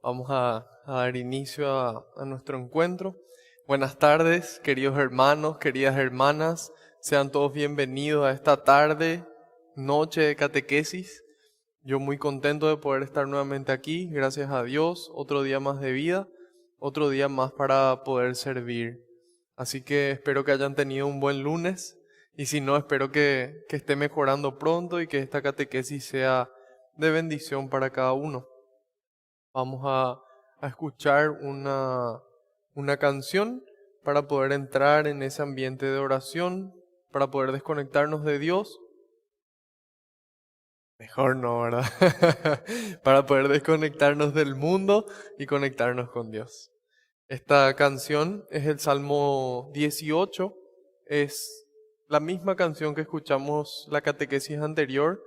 Vamos a dar inicio a nuestro encuentro. Buenas tardes, queridos hermanos, queridas hermanas. Sean todos bienvenidos a esta tarde, noche de catequesis. Yo muy contento de poder estar nuevamente aquí, gracias a Dios. Otro día más de vida, otro día más para poder servir. Así que espero que hayan tenido un buen lunes. Y si no, espero que esté mejorando pronto y que esta catequesis sea de bendición para cada uno. Vamos a escuchar una canción para poder entrar en ese ambiente de oración, para poder desconectarnos de Dios. Mejor no, ¿verdad? Para poder desconectarnos del mundo y conectarnos con Dios. Esta canción es el Salmo 18, es la misma canción que escuchamos la catequesis anterior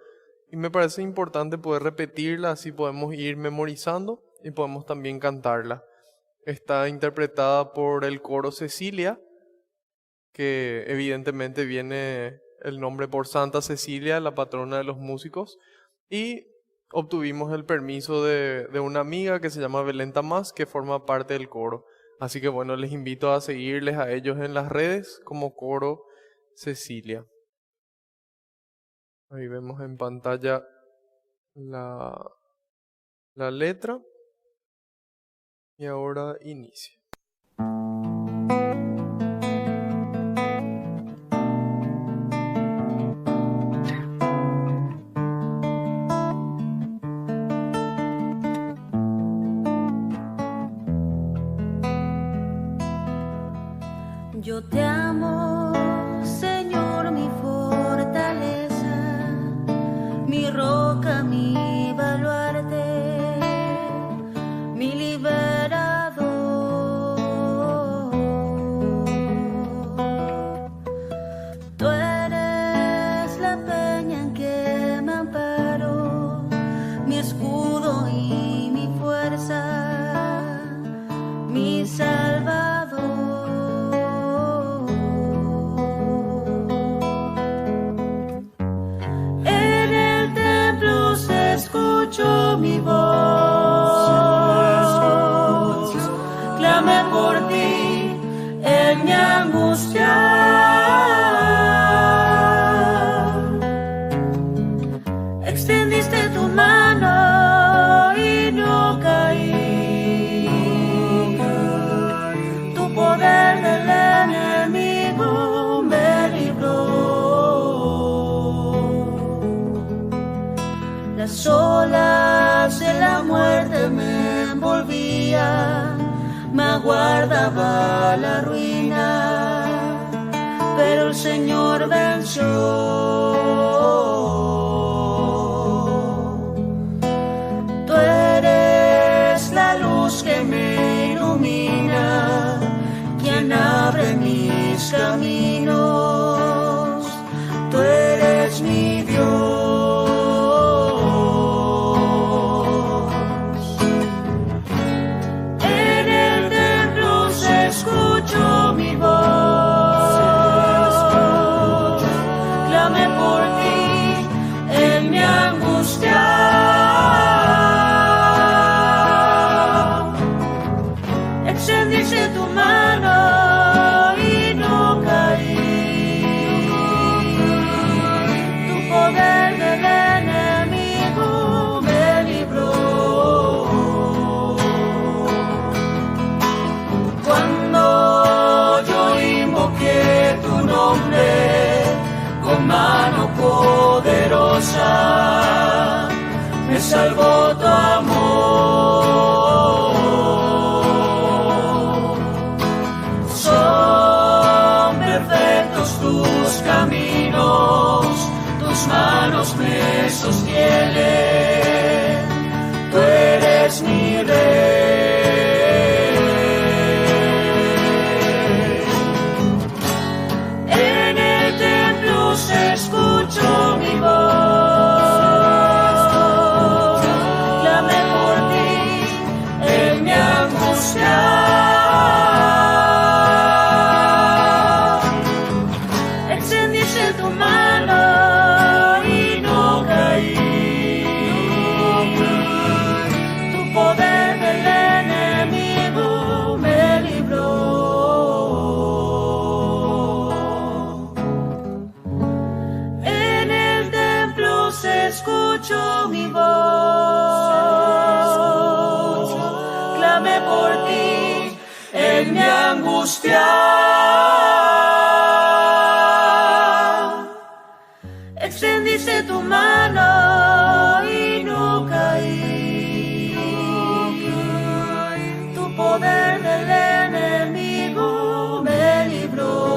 y me parece importante poder repetirla, así podemos ir memorizando y podemos también cantarla. Está interpretada por el coro Cecilia, que evidentemente viene el nombre por Santa Cecilia, la patrona de los músicos, y obtuvimos el permiso de una amiga que se llama Belén Tamás, que forma parte del coro. Así que bueno, les invito a seguirles a ellos en las redes como coro Cecilia. Ahí vemos en pantalla la letra. Y ahora inicia. Yo te amo, Señor, mi fortaleza, mi roca, mi baluarte, mi liberador. Tú eres la peña en que me amparo, mi escudo y mi fuerza, mi salvador. Escucho mi voz, clamé por ti en mi angustia. Extendiste tu mano y no caí. Tu poder del enemigo me libró. Las olas de la muerte me envolvían, me aguardaba la ruina, pero el Señor venció. Tú eres la luz que me ilumina, quien abre mis caminos. Tú eres mi Dios. Escucho mi voz, clamé por ti en mi angustia. Extendiste tu mano y no caí. Tu poder del enemigo me libró. Que tu nombre con mano poderosa me salvó tu amor. Son perfectos tus caminos, tus manos me sostienen. Tú eres mi rey. Escucho mi voz, clamé por ti en mi angustia. Extendiste tu mano y no caí. Tu poder del en mi angustia. Extendiste tu mano y no caí. Tu poder del enemigo me libró.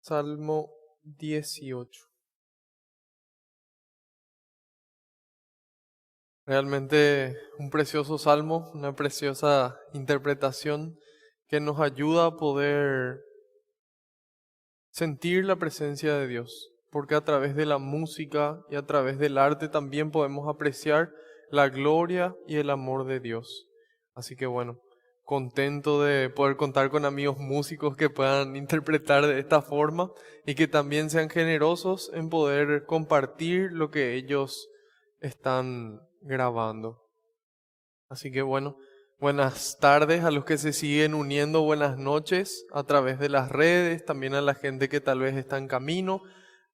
Salmo 18. Realmente un precioso salmo, una preciosa interpretación que nos ayuda a poder sentir la presencia de Dios, porque a través de la música y a través del arte también podemos apreciar la gloria y el amor de Dios. Así que bueno, contento de poder contar con amigos músicos que puedan interpretar de esta forma y que también sean generosos en poder compartir lo que ellos están grabando. Así que bueno, buenas tardes a los que se siguen uniendo, buenas noches a través de las redes, también a la gente que tal vez está en camino.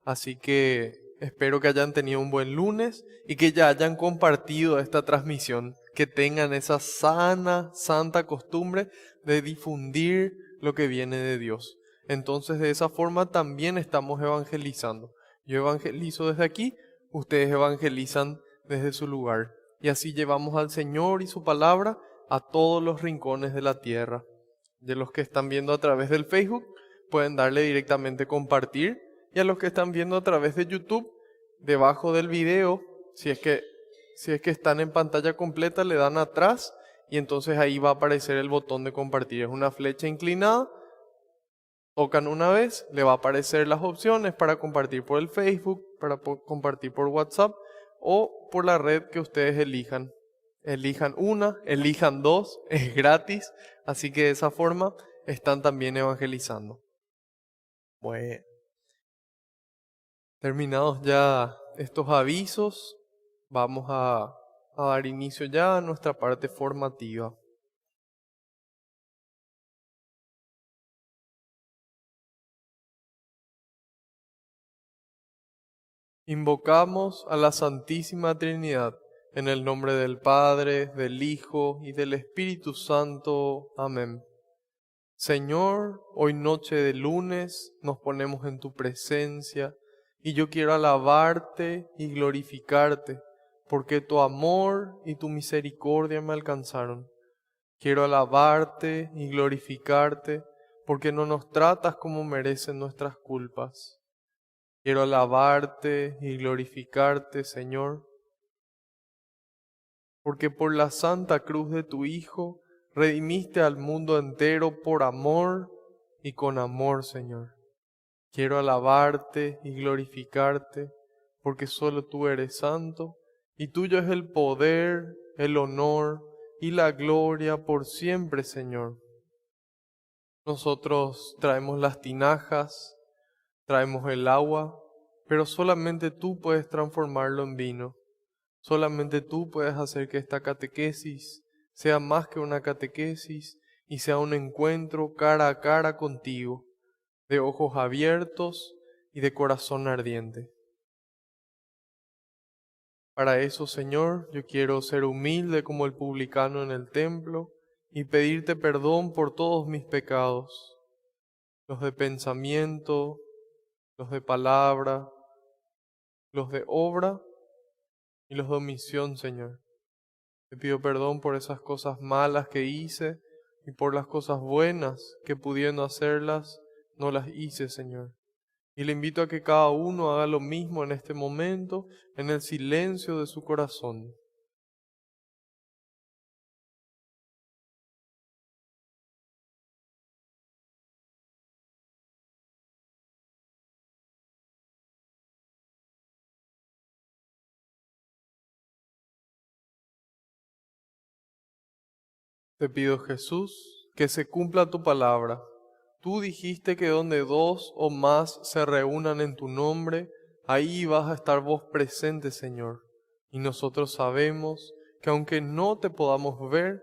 Así que espero que hayan tenido un buen lunes y que ya hayan compartido esta transmisión, que tengan esa sana, santa costumbre de difundir lo que viene de Dios. Entonces de esa forma también estamos evangelizando. Yo evangelizo desde aquí, ustedes evangelizan desde su lugar. Y así llevamos al Señor y su palabra a todos los rincones de la tierra. De los que están viendo a través del Facebook, pueden darle directamente compartir. Y a los que están viendo a través de YouTube, debajo del video, si es que están en pantalla completa, le dan atrás y entonces ahí va a aparecer el botón de compartir. Es una flecha inclinada, tocan una vez, le va a aparecer las opciones para compartir por el Facebook, para compartir por WhatsApp o por la red que ustedes elijan. Elijan una, elijan dos, es gratis, así que de esa forma están también evangelizando. Bueno, terminados ya estos avisos, vamos a dar inicio ya a nuestra parte formativa. Invocamos a la Santísima Trinidad, en el nombre del Padre, del Hijo y del Espíritu Santo. Amén. Señor, hoy noche de lunes nos ponemos en tu presencia y yo quiero alabarte y glorificarte, porque tu amor y tu misericordia me alcanzaron. Quiero alabarte y glorificarte, porque no nos tratas como merecen nuestras culpas. Quiero alabarte y glorificarte, Señor, porque por la santa cruz de tu Hijo redimiste al mundo entero por amor y con amor, Señor. Quiero alabarte y glorificarte, porque solo tú eres santo, y tuyo es el poder, el honor y la gloria por siempre, Señor. Nosotros traemos las tinajas, traemos el agua, pero solamente tú puedes transformarlo en vino. Solamente tú puedes hacer que esta catequesis sea más que una catequesis y sea un encuentro cara a cara contigo, de ojos abiertos y de corazón ardiente. Para eso, Señor, yo quiero ser humilde como el publicano en el templo y pedirte perdón por todos mis pecados, los de pensamiento, los de palabra, los de obra y los de omisión, Señor. Te pido perdón por esas cosas malas que hice y por las cosas buenas que pudiendo hacerlas no las hice, Señor. Y le invito a que cada uno haga lo mismo en este momento, en el silencio de su corazón. Te pido, Jesús, que se cumpla tu palabra, Tú dijiste que donde dos o más se reúnan en tu nombre, ahí vas a estar vos presente, Señor. Y nosotros sabemos que aunque no te podamos ver,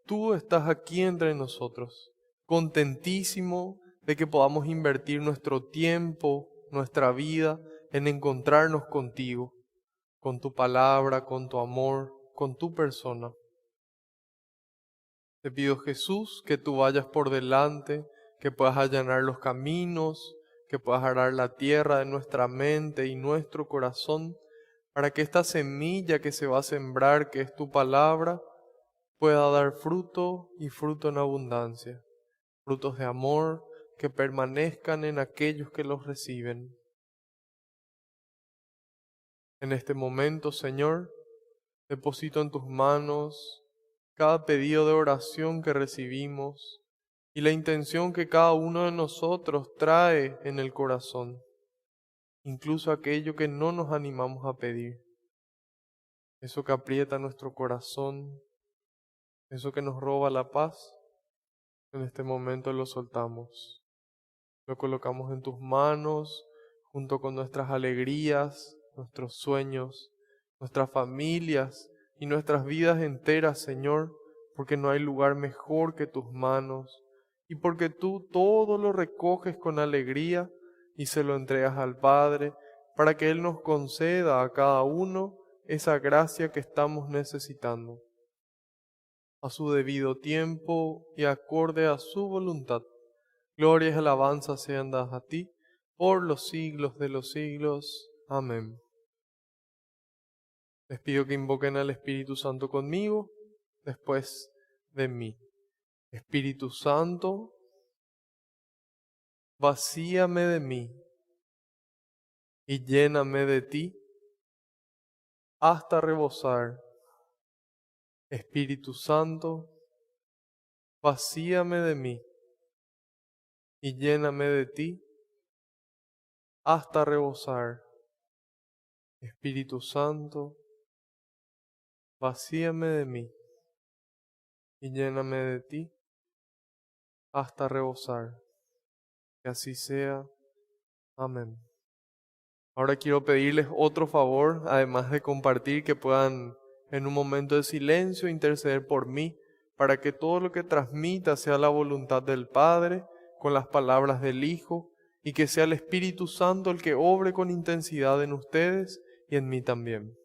tú estás aquí entre nosotros, contentísimo de que podamos invertir nuestro tiempo, nuestra vida, en encontrarnos contigo, con tu palabra, con tu amor, con tu persona. Te pido, Jesús, que tú vayas por delante, que puedas allanar los caminos, que puedas arar la tierra de nuestra mente y nuestro corazón, para que esta semilla que se va a sembrar, que es tu palabra, pueda dar fruto y fruto en abundancia, frutos de amor que permanezcan en aquellos que los reciben. En este momento, Señor, deposito en tus manos cada pedido de oración que recibimos y la intención que cada uno de nosotros trae en el corazón, incluso aquello que no nos animamos a pedir, eso que aprieta nuestro corazón, eso que nos roba la paz. En este momento lo soltamos, lo colocamos en tus manos junto con nuestras alegrías, nuestros sueños, nuestras familias y nuestras vidas enteras, Señor, porque no hay lugar mejor que tus manos y porque tú todo lo recoges con alegría y se lo entregas al Padre para que Él nos conceda a cada uno esa gracia que estamos necesitando, a su debido tiempo y acorde a su voluntad. Gloria y alabanza sean dadas a ti por los siglos de los siglos. Amén. Les pido que invoquen al Espíritu Santo conmigo, después de mí. Espíritu Santo, vacíame de mí y lléname de ti hasta rebosar. Espíritu Santo, vacíame de mí y lléname de ti hasta rebosar. Espíritu Santo, vacíame de mí y lléname de ti hasta rebosar. Que así sea. Amén. Ahora quiero pedirles otro favor, además de compartir, que puedan en un momento de silencio interceder por mí, para que todo lo que transmita sea la voluntad del Padre, con las palabras del Hijo, y que sea el Espíritu Santo el que obre con intensidad en ustedes y en mí también.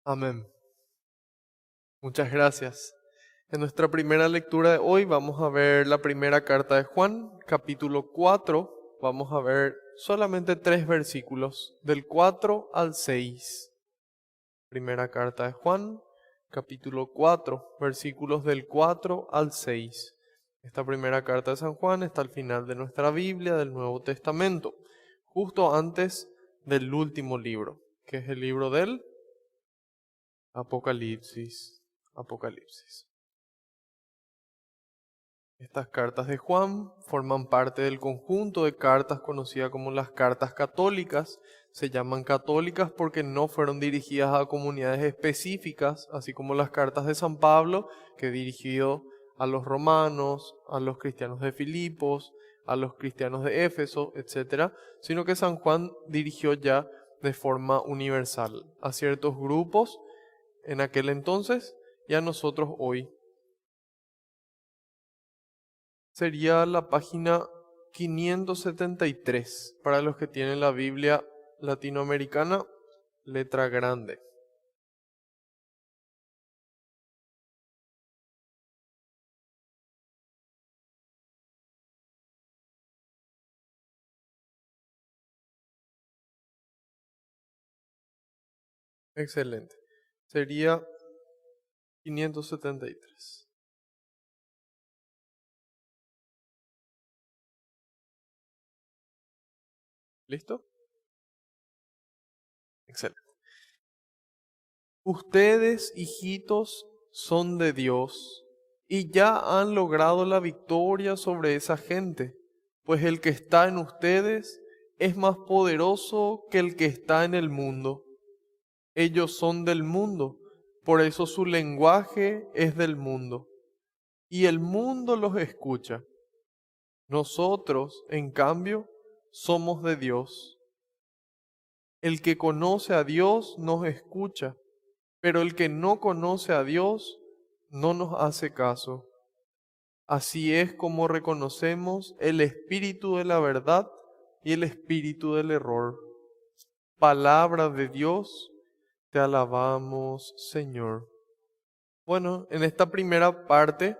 Amén. Muchas gracias. En nuestra primera lectura de hoy vamos a ver la primera carta de Juan, capítulo 4. Vamos a ver solamente 3 versículos, del 4 al 6. Primera carta de Juan, capítulo 4, versículos del 4 al 6. Esta primera carta de San Juan está al final de nuestra Biblia, del Nuevo Testamento, justo antes del último libro, que es el libro del Apocalipsis. Apocalipsis. Estas cartas de Juan forman parte del conjunto de cartas conocidas como las cartas católicas. Se llaman católicas porque no fueron dirigidas a comunidades específicas, así como las cartas de San Pablo, que dirigió a los romanos, a los cristianos de Filipos, a los cristianos de Éfeso, etcétera, sino que San Juan dirigió ya de forma universal a ciertos grupos en aquel entonces y a nosotros hoy. Sería la página 573 para los que tienen la Biblia latinoamericana, letra grande. Excelente. Sería 573. ¿Listo? Excelente. Ustedes, hijitos, son de Dios y ya han logrado la victoria sobre esa gente, pues el que está en ustedes es más poderoso que el que está en el mundo. Ellos son del mundo, por eso su lenguaje es del mundo, y el mundo los escucha. Nosotros, en cambio, somos de Dios. El que conoce a Dios nos escucha, pero el que no conoce a Dios no nos hace caso. Así es como reconocemos el espíritu de la verdad y el espíritu del error. Palabra de Dios, te alabamos, Señor. Bueno, en esta primera parte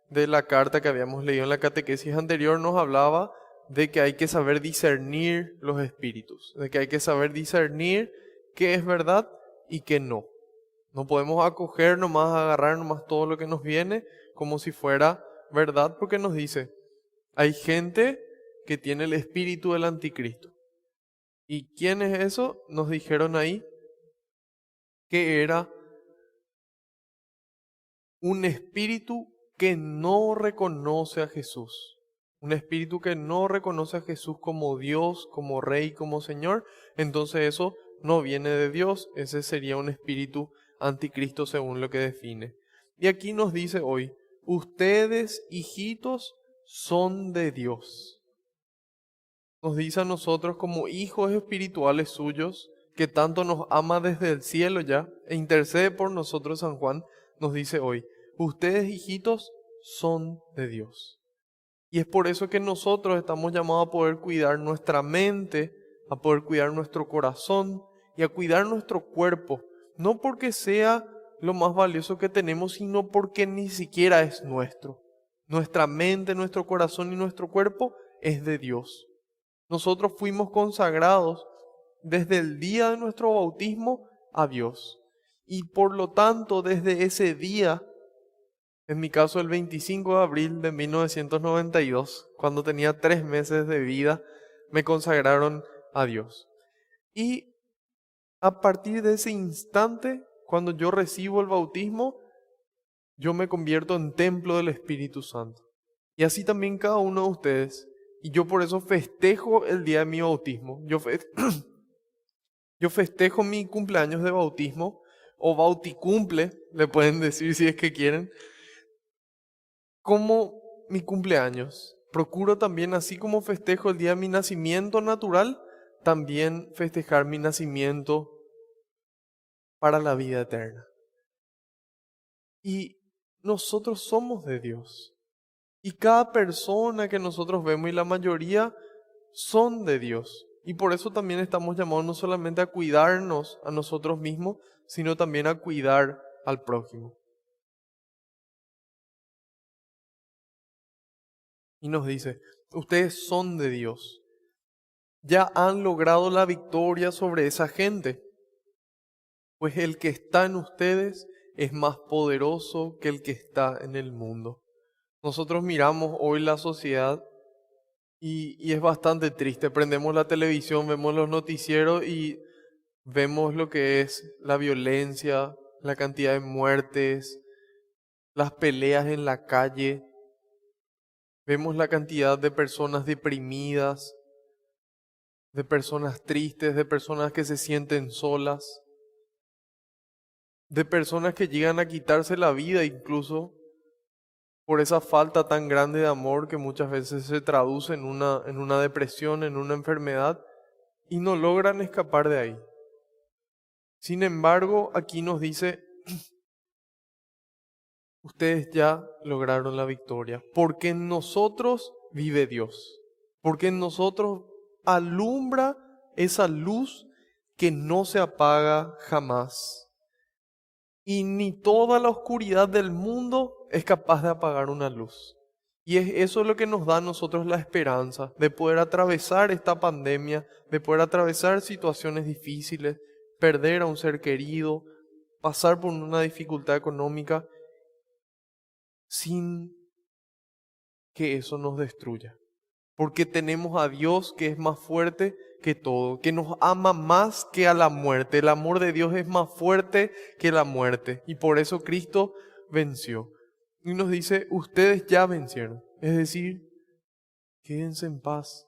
de la carta que habíamos leído en la catequesis anterior nos hablaba de que hay que saber discernir los espíritus, de que hay que saber discernir qué es verdad y qué no. No podemos acoger nomás, agarrar nomás todo lo que nos viene como si fuera verdad, porque nos dice, hay gente que tiene el espíritu del anticristo. ¿Y quién es eso? Nos dijeron ahí que era un espíritu que no reconoce a Jesús. Un espíritu que no reconoce a Jesús como Dios, como Rey, como Señor. Entonces eso no viene de Dios. Ese sería un espíritu anticristo según lo que define. Y aquí nos dice hoy, ustedes, hijitos, son de Dios. Nos dice a nosotros como hijos espirituales suyos, que tanto nos ama desde el cielo ya, e intercede por nosotros San Juan, nos dice hoy, ustedes, hijitos, son de Dios. Y es por eso que nosotros estamos llamados a poder cuidar nuestra mente, a poder cuidar nuestro corazón y a cuidar nuestro cuerpo. No porque sea lo más valioso que tenemos, sino porque ni siquiera es nuestro. Nuestra mente, nuestro corazón y nuestro cuerpo es de Dios. Nosotros fuimos consagrados desde el día de nuestro bautismo a Dios. Y por lo tanto, desde ese día, en mi caso el 25 de abril de 1992, cuando tenía 3 meses de vida, me consagraron a Dios. Y a partir de ese instante, cuando yo recibo el bautismo, yo me convierto en templo del Espíritu Santo. Y así también cada uno de ustedes. Y yo por eso festejo el día de mi bautismo. Yo festejo mi cumpleaños de bautismo, o bauticumple, le pueden decir si es que quieren, como mi cumpleaños. Procuro también, así como festejo el día de mi nacimiento natural, también festejar mi nacimiento para la vida eterna. Y nosotros somos de Dios. Y cada persona que nosotros vemos, y la mayoría, son de Dios. Y por eso también estamos llamados no solamente a cuidarnos a nosotros mismos, sino también a cuidar al prójimo. Y nos dice, ustedes son de Dios. Ya han logrado la victoria sobre esa gente. Pues el que está en ustedes es más poderoso que el que está en el mundo. Nosotros miramos hoy la sociedad y es bastante triste. Prendemos la televisión, vemos los noticieros y vemos lo que es la violencia, la cantidad de muertes, las peleas en la calle. Vemos la cantidad de personas deprimidas, de personas tristes, de personas que se sienten solas, de personas que llegan a quitarse la vida incluso por esa falta tan grande de amor que muchas veces se traduce en una depresión, en una enfermedad, y no logran escapar de ahí. Sin embargo, aquí nos dice, ustedes ya lograron la victoria, porque en nosotros vive Dios, porque en nosotros alumbra esa luz que no se apaga jamás. Y ni toda la oscuridad del mundo es capaz de apagar una luz. Y es eso lo que nos da a nosotros la esperanza de poder atravesar esta pandemia, de poder atravesar situaciones difíciles, perder a un ser querido, pasar por una dificultad económica, sin que eso nos destruya. Porque tenemos a Dios que es más fuerte que todo, que nos ama más que a la muerte. El amor de Dios es más fuerte que la muerte. Y por eso Cristo venció. Y nos dice, ustedes ya vencieron. Es decir, quédense en paz.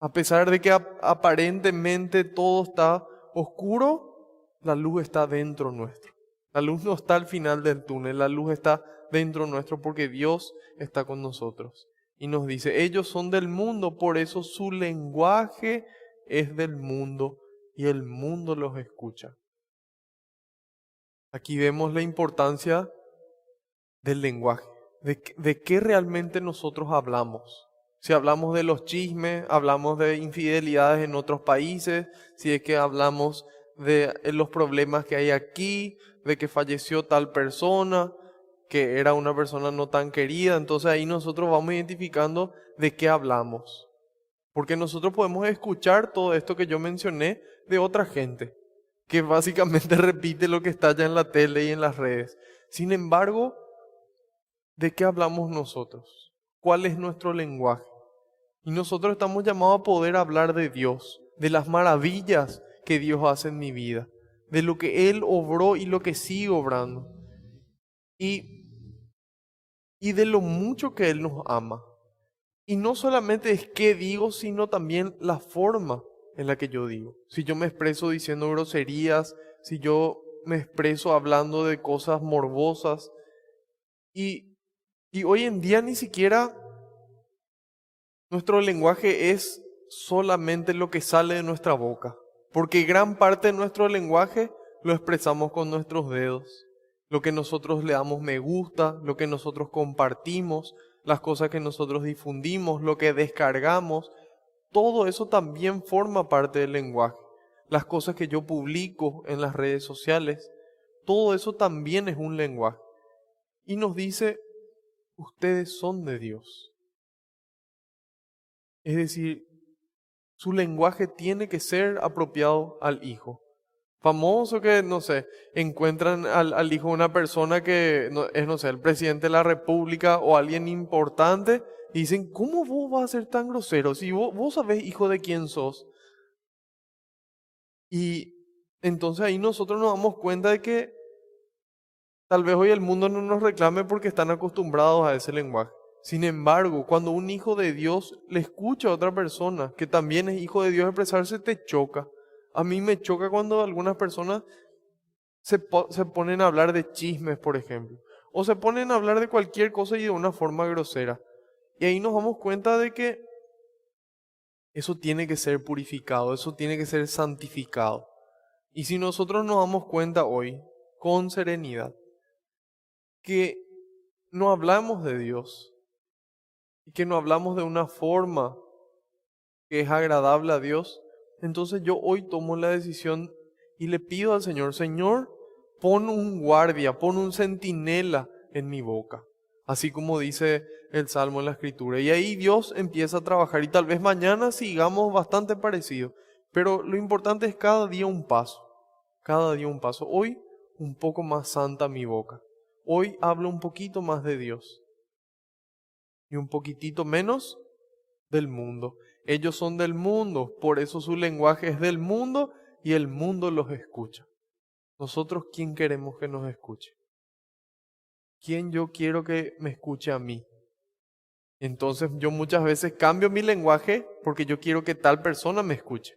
A pesar de que aparentemente todo está oscuro, la luz está dentro nuestro. La luz no está al final del túnel, la luz está dentro nuestro porque Dios está con nosotros. Y nos dice, ellos son del mundo, por eso su lenguaje es del mundo y el mundo los escucha. Aquí vemos la importancia del lenguaje, de qué realmente nosotros hablamos. Si hablamos de los chismes, hablamos de infidelidades en otros países, si es que hablamos de los problemas que hay aquí, de que falleció tal persona, que era una persona no tan querida, entonces ahí nosotros vamos identificando de qué hablamos. Porque nosotros podemos escuchar todo esto que yo mencioné de otra gente, que básicamente repite lo que está ya en la tele y en las redes. Sin embargo, ¿de qué hablamos nosotros? ¿Cuál es nuestro lenguaje? Y nosotros estamos llamados a poder hablar de Dios, de las maravillas que Dios hace en mi vida, de lo que Él obró y lo que sigue obrando. Y de lo mucho que Él nos ama. Y no solamente es qué digo, sino también la forma en la que yo digo. Si yo me expreso diciendo groserías, si yo me expreso hablando de cosas morbosas. Y hoy en día ni siquiera nuestro lenguaje es solamente lo que sale de nuestra boca. Porque gran parte de nuestro lenguaje lo expresamos con nuestros dedos. Lo que nosotros le damos me gusta, lo que nosotros compartimos, las cosas que nosotros difundimos, lo que descargamos, todo eso también forma parte del lenguaje. Las cosas que yo publico en las redes sociales, todo eso también es un lenguaje. Y nos dice, ustedes son de Dios. Es decir, su lenguaje tiene que ser apropiado al Hijo. Famoso que, no sé, encuentran al hijo de una persona que es, no sé, el presidente de la República o alguien importante y dicen, ¿cómo vos vas a ser tan grosero? Si vos sabés hijo de quién sos. Y entonces ahí nosotros nos damos cuenta de que tal vez hoy el mundo no nos reclame porque están acostumbrados a ese lenguaje. Sin embargo, cuando un hijo de Dios le escucha a otra persona que también es hijo de Dios expresarse, te choca. A mí me choca cuando algunas personas se ponen a hablar de chismes, por ejemplo. O se ponen a hablar de cualquier cosa y de una forma grosera. Y ahí nos damos cuenta de que eso tiene que ser purificado, eso tiene que ser santificado. Y si nosotros nos damos cuenta hoy, con serenidad, que no hablamos de Dios y que no hablamos de una forma que es agradable a Dios, entonces yo hoy tomo la decisión y le pido al Señor, Señor, pon un guardia, pon un centinela en mi boca, así como dice el Salmo en la Escritura. Y ahí Dios empieza a trabajar y tal vez mañana sigamos bastante parecido, pero lo importante es cada día un paso, cada día un paso. Hoy un poco más santa mi boca, hoy hablo un poquito más de Dios y un poquitito menos del mundo. Ellos son del mundo, por eso su lenguaje es del mundo y el mundo los escucha. Nosotros, ¿quién queremos que nos escuche? ¿Quién yo quiero que me escuche a mí? Entonces yo muchas veces cambio mi lenguaje porque yo quiero que tal persona me escuche.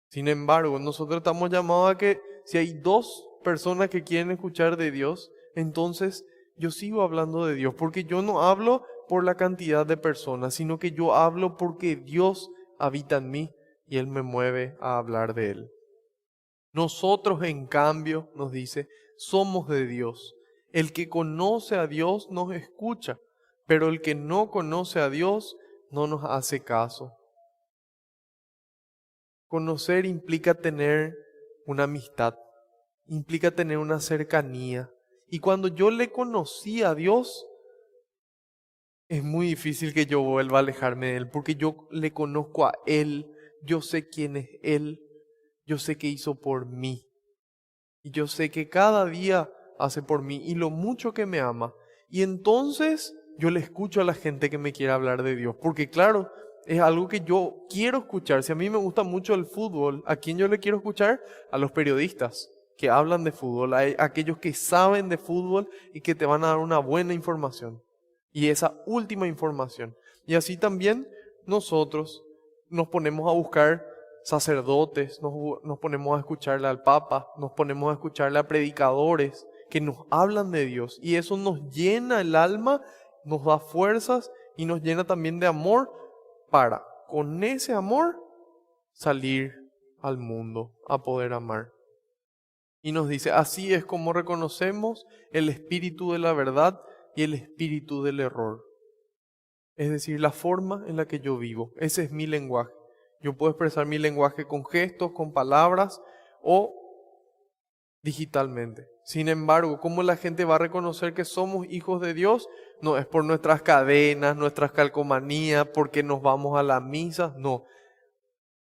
Sin embargo, nosotros estamos llamados a que si hay dos personas que quieren escuchar de Dios, entonces yo sigo hablando de Dios, porque yo no hablo por la cantidad de personas, sino que yo hablo porque Dios habita en mí y Él me mueve a hablar de Él. Nosotros, en cambio, nos dice, somos de Dios. El que conoce a Dios nos escucha, pero el que no conoce a Dios no nos hace caso. Conocer implica tener una amistad, implica tener una cercanía. Y cuando yo le conocí a Dios, es muy difícil que yo vuelva a alejarme de Él, porque yo le conozco a Él, yo sé quién es Él, yo sé qué hizo por mí. Y yo sé que cada día hace por mí y lo mucho que me ama. Y entonces yo le escucho a la gente que me quiere hablar de Dios, porque claro, es algo que yo quiero escuchar. Si a mí me gusta mucho el fútbol, ¿a quién yo le quiero escuchar? A los periodistas que hablan de fútbol, a aquellos que saben de fútbol y que te van a dar una buena información. Y esa última información. Y así también nosotros nos ponemos a buscar sacerdotes, nos ponemos a escucharle al Papa, nos ponemos a escucharle a predicadores que nos hablan de Dios. Y eso nos llena el alma, nos da fuerzas y nos llena también de amor para, con ese amor, salir al mundo a poder amar. Y nos dice, así es como reconocemos el espíritu de la verdad y el espíritu del error. Es decir, la forma en la que yo vivo. Ese es mi lenguaje. Yo puedo expresar mi lenguaje con gestos, con palabras o digitalmente. Sin embargo, ¿cómo la gente va a reconocer que somos hijos de Dios? No es por nuestras cadenas, nuestras calcomanías, porque nos vamos a la misa, no.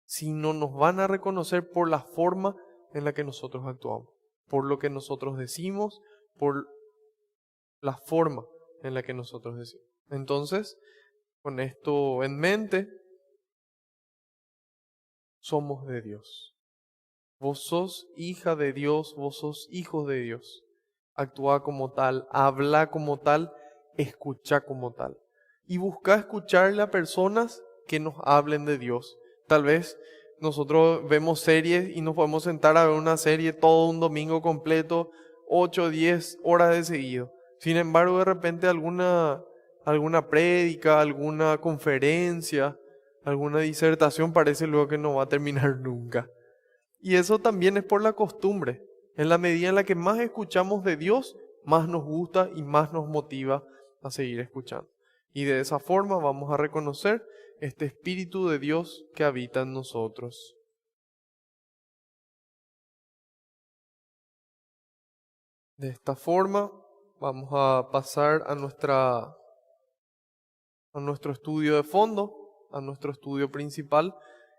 Sino nos van a reconocer por la forma en la que nosotros actuamos, por lo que nosotros decimos, por la forma en la que nosotros decimos. Entonces, con esto en mente, somos de Dios. Vos sos hija de Dios, vos sos hijo de Dios. Actúa como tal, habla como tal, escucha como tal. Y busca escucharle a personas que nos hablen de Dios. Tal vez nosotros vemos series y nos podemos sentar a ver una serie todo un domingo completo, 8 o 10 horas de seguido. Sin embargo, de repente alguna prédica, alguna conferencia, alguna disertación parece luego que no va a terminar nunca. Y eso también es por la costumbre. En la medida en la que más escuchamos de Dios, más nos gusta y más nos motiva a seguir escuchando. Y de esa forma vamos a reconocer este Espíritu de Dios que habita en nosotros. De esta forma vamos a pasar a nuestro estudio de fondo, a nuestro estudio principal,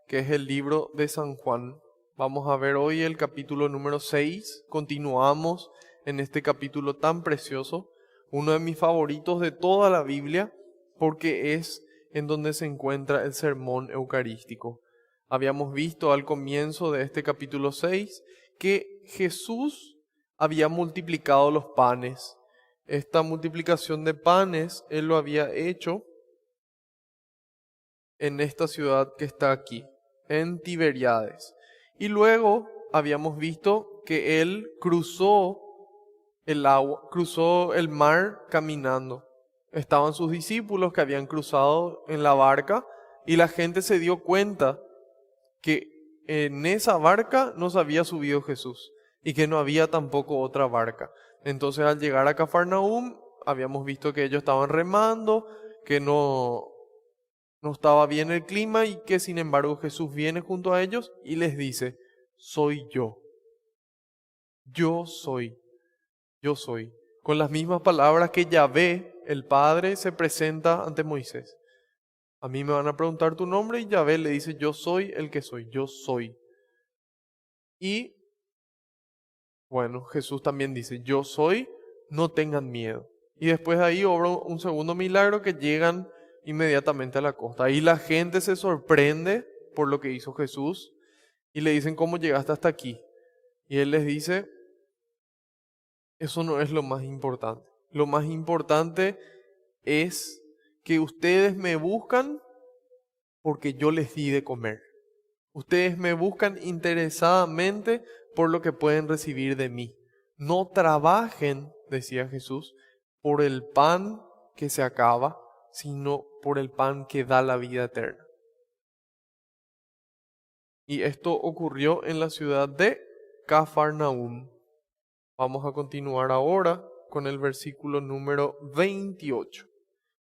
que es el libro de San Juan. Vamos a ver hoy el capítulo número 6. Continuamos en este capítulo tan precioso, uno de mis favoritos de toda la Biblia, porque es en donde se encuentra el sermón eucarístico. Habíamos visto al comienzo de este capítulo 6 que Jesús había multiplicado los panes. Esta multiplicación de panes Él lo había hecho en esta ciudad que está aquí, en Tiberíades. Y luego habíamos visto que Él cruzó el mar caminando. Estaban sus discípulos que habían cruzado en la barca y la gente se dio cuenta que en esa barca no se había subido Jesús y que no había tampoco otra barca. Entonces al llegar a Cafarnaúm habíamos visto que ellos estaban remando, que no estaba bien el clima y que sin embargo Jesús viene junto a ellos y les dice, soy yo. Yo soy. Yo soy. Con las mismas palabras que Yahvé, el Padre, se presenta ante Moisés. A mí me van a preguntar tu nombre y Yahvé le dice, yo soy el que soy, yo soy. Y bueno, Jesús también dice, yo soy, no tengan miedo. Y después de ahí obra un segundo milagro que llegan inmediatamente a la costa. Ahí la gente se sorprende por lo que hizo Jesús y le dicen, ¿cómo llegaste hasta aquí? Y Él les dice, eso no es lo más importante. Lo más importante es que ustedes me buscan porque yo les di de comer. Ustedes me buscan interesadamente por lo que pueden recibir de mí. No trabajen, decía Jesús, por el pan que se acaba, sino por el pan que da la vida eterna. Y esto ocurrió en la ciudad de Cafarnaúm. Vamos a continuar ahora con el versículo número 28.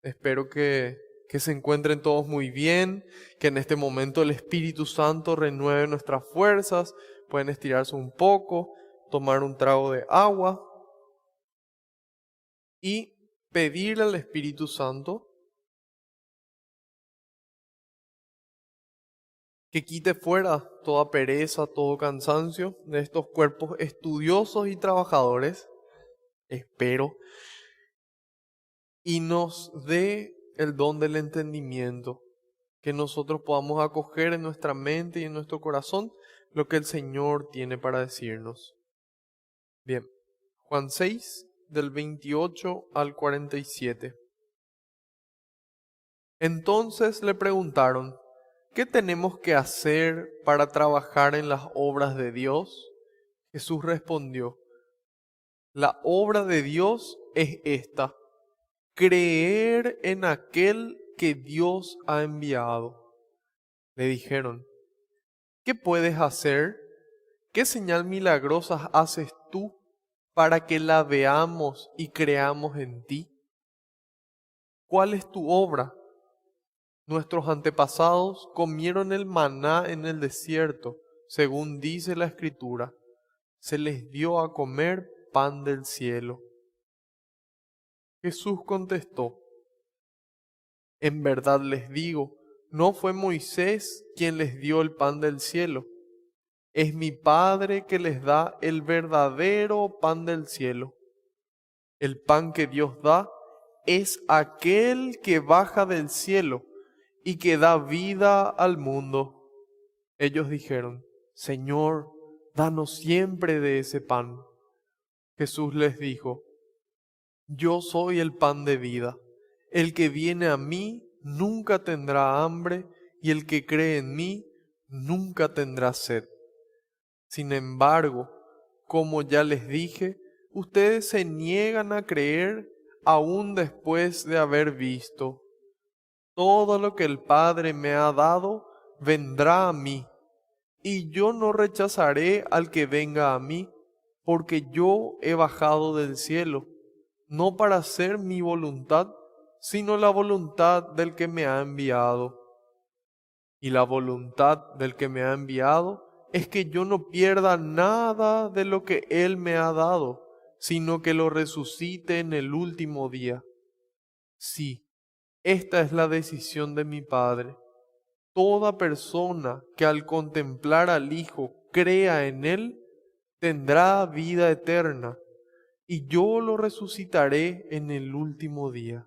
Espero que se encuentren todos muy bien, que en este momento el Espíritu Santo renueve nuestras fuerzas. Pueden estirarse un poco, tomar un trago de agua y pedirle al Espíritu Santo que quite fuera toda pereza, todo cansancio de estos cuerpos estudiosos y trabajadores, espero, y nos dé el don del entendimiento, que nosotros podamos acoger en nuestra mente y en nuestro corazón lo que el Señor tiene para decirnos. Bien, Juan 6, del 28 al 47. Entonces le preguntaron: ¿qué tenemos que hacer para trabajar en las obras de Dios? Jesús respondió: la obra de Dios es esta, creer en aquel que Dios ha enviado. Le dijeron: ¿qué puedes hacer? ¿Qué señal milagrosa haces tú para que la veamos y creamos en ti? ¿Cuál es tu obra? Nuestros antepasados comieron el maná en el desierto, según dice la Escritura. Se les dio a comer pan del cielo. Jesús contestó: en verdad les digo, no fue Moisés quien les dio el pan del cielo. Es mi Padre que les da el verdadero pan del cielo. El pan que Dios da es aquel que baja del cielo y que da vida al mundo. Ellos dijeron: Señor, danos siempre de ese pan. Jesús les dijo: yo soy el pan de vida. El que viene a mí nunca tendrá hambre, y el que cree en mí nunca tendrá sed. Sin embargo, como ya les dije, ustedes se niegan a creer aún después de haber visto. Todo lo que el Padre me ha dado vendrá a mí, y yo no rechazaré al que venga a mí, porque yo he bajado del cielo, no para hacer mi voluntad, sino la voluntad del que me ha enviado. Y la voluntad del que me ha enviado es que yo no pierda nada de lo que Él me ha dado, sino que lo resucite en el último día. Sí, esta es la decisión de mi Padre. Toda persona que al contemplar al Hijo crea en Él, tendrá vida eterna, y yo lo resucitaré en el último día.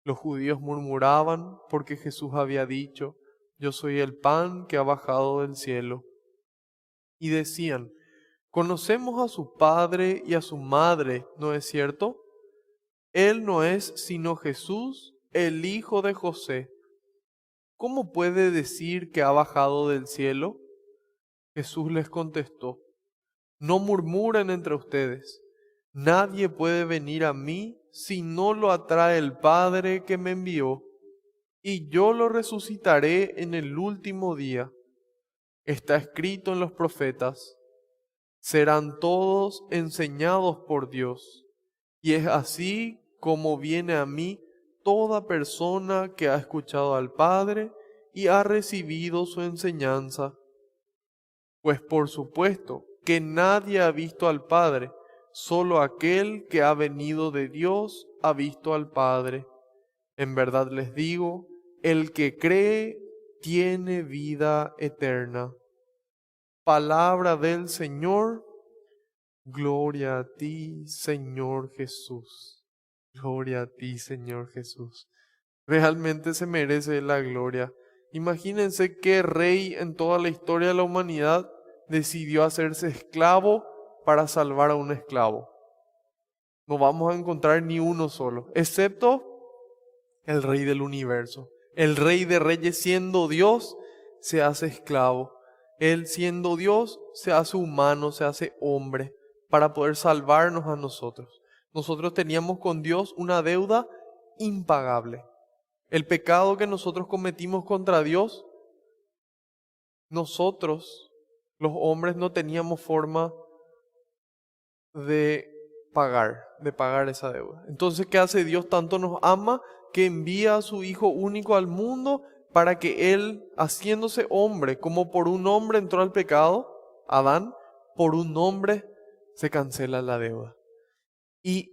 Los judíos murmuraban porque Jesús había dicho: yo soy el pan que ha bajado del cielo. Y decían: conocemos a su padre y a su madre, ¿no es cierto? Él no es sino Jesús, el hijo de José. ¿Cómo puede decir que ha bajado del cielo? Jesús les contestó: no murmuren entre ustedes. Nadie puede venir a mí si no lo atrae el Padre que me envió, y yo lo resucitaré en el último día. Está escrito en los profetas: serán todos enseñados por Dios. Y es así como viene a mí toda persona que ha escuchado al Padre y ha recibido su enseñanza. Pues por supuesto que nadie ha visto al Padre, solo aquel que ha venido de Dios ha visto al Padre. En verdad les digo, el que cree tiene vida eterna. Palabra del Señor. Gloria a ti, Señor Jesús. Gloria a ti, Señor Jesús. Realmente se merece la gloria. Imagínense qué rey en toda la historia de la humanidad decidió hacerse esclavo para salvar a un esclavo. No vamos a encontrar ni uno solo, excepto el Rey del universo. El Rey de Reyes, siendo Dios, se hace esclavo. Él, siendo Dios, se hace humano, se hace hombre para poder salvarnos a nosotros. Nosotros teníamos con Dios una deuda impagable. El pecado que nosotros cometimos contra Dios, nosotros, los hombres, no teníamos forma de pagar esa deuda. Entonces, ¿qué hace Dios? Tanto nos ama que envía a su Hijo único al mundo para que Él, haciéndose hombre, como por un hombre entró al pecado, Adán, por un hombre se cancela la deuda. Y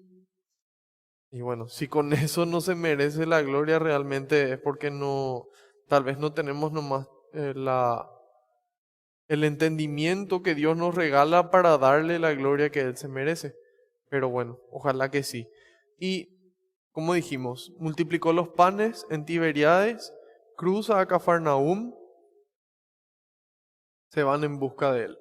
bueno, si con eso no se merece la gloria, realmente es porque no, tal vez no tenemos nomás el entendimiento que Dios nos regala para darle la gloria que Él se merece. Pero bueno, ojalá que sí. Y como dijimos, multiplicó los panes en Tiberíades, cruza a Cafarnaúm, se van en busca de Él.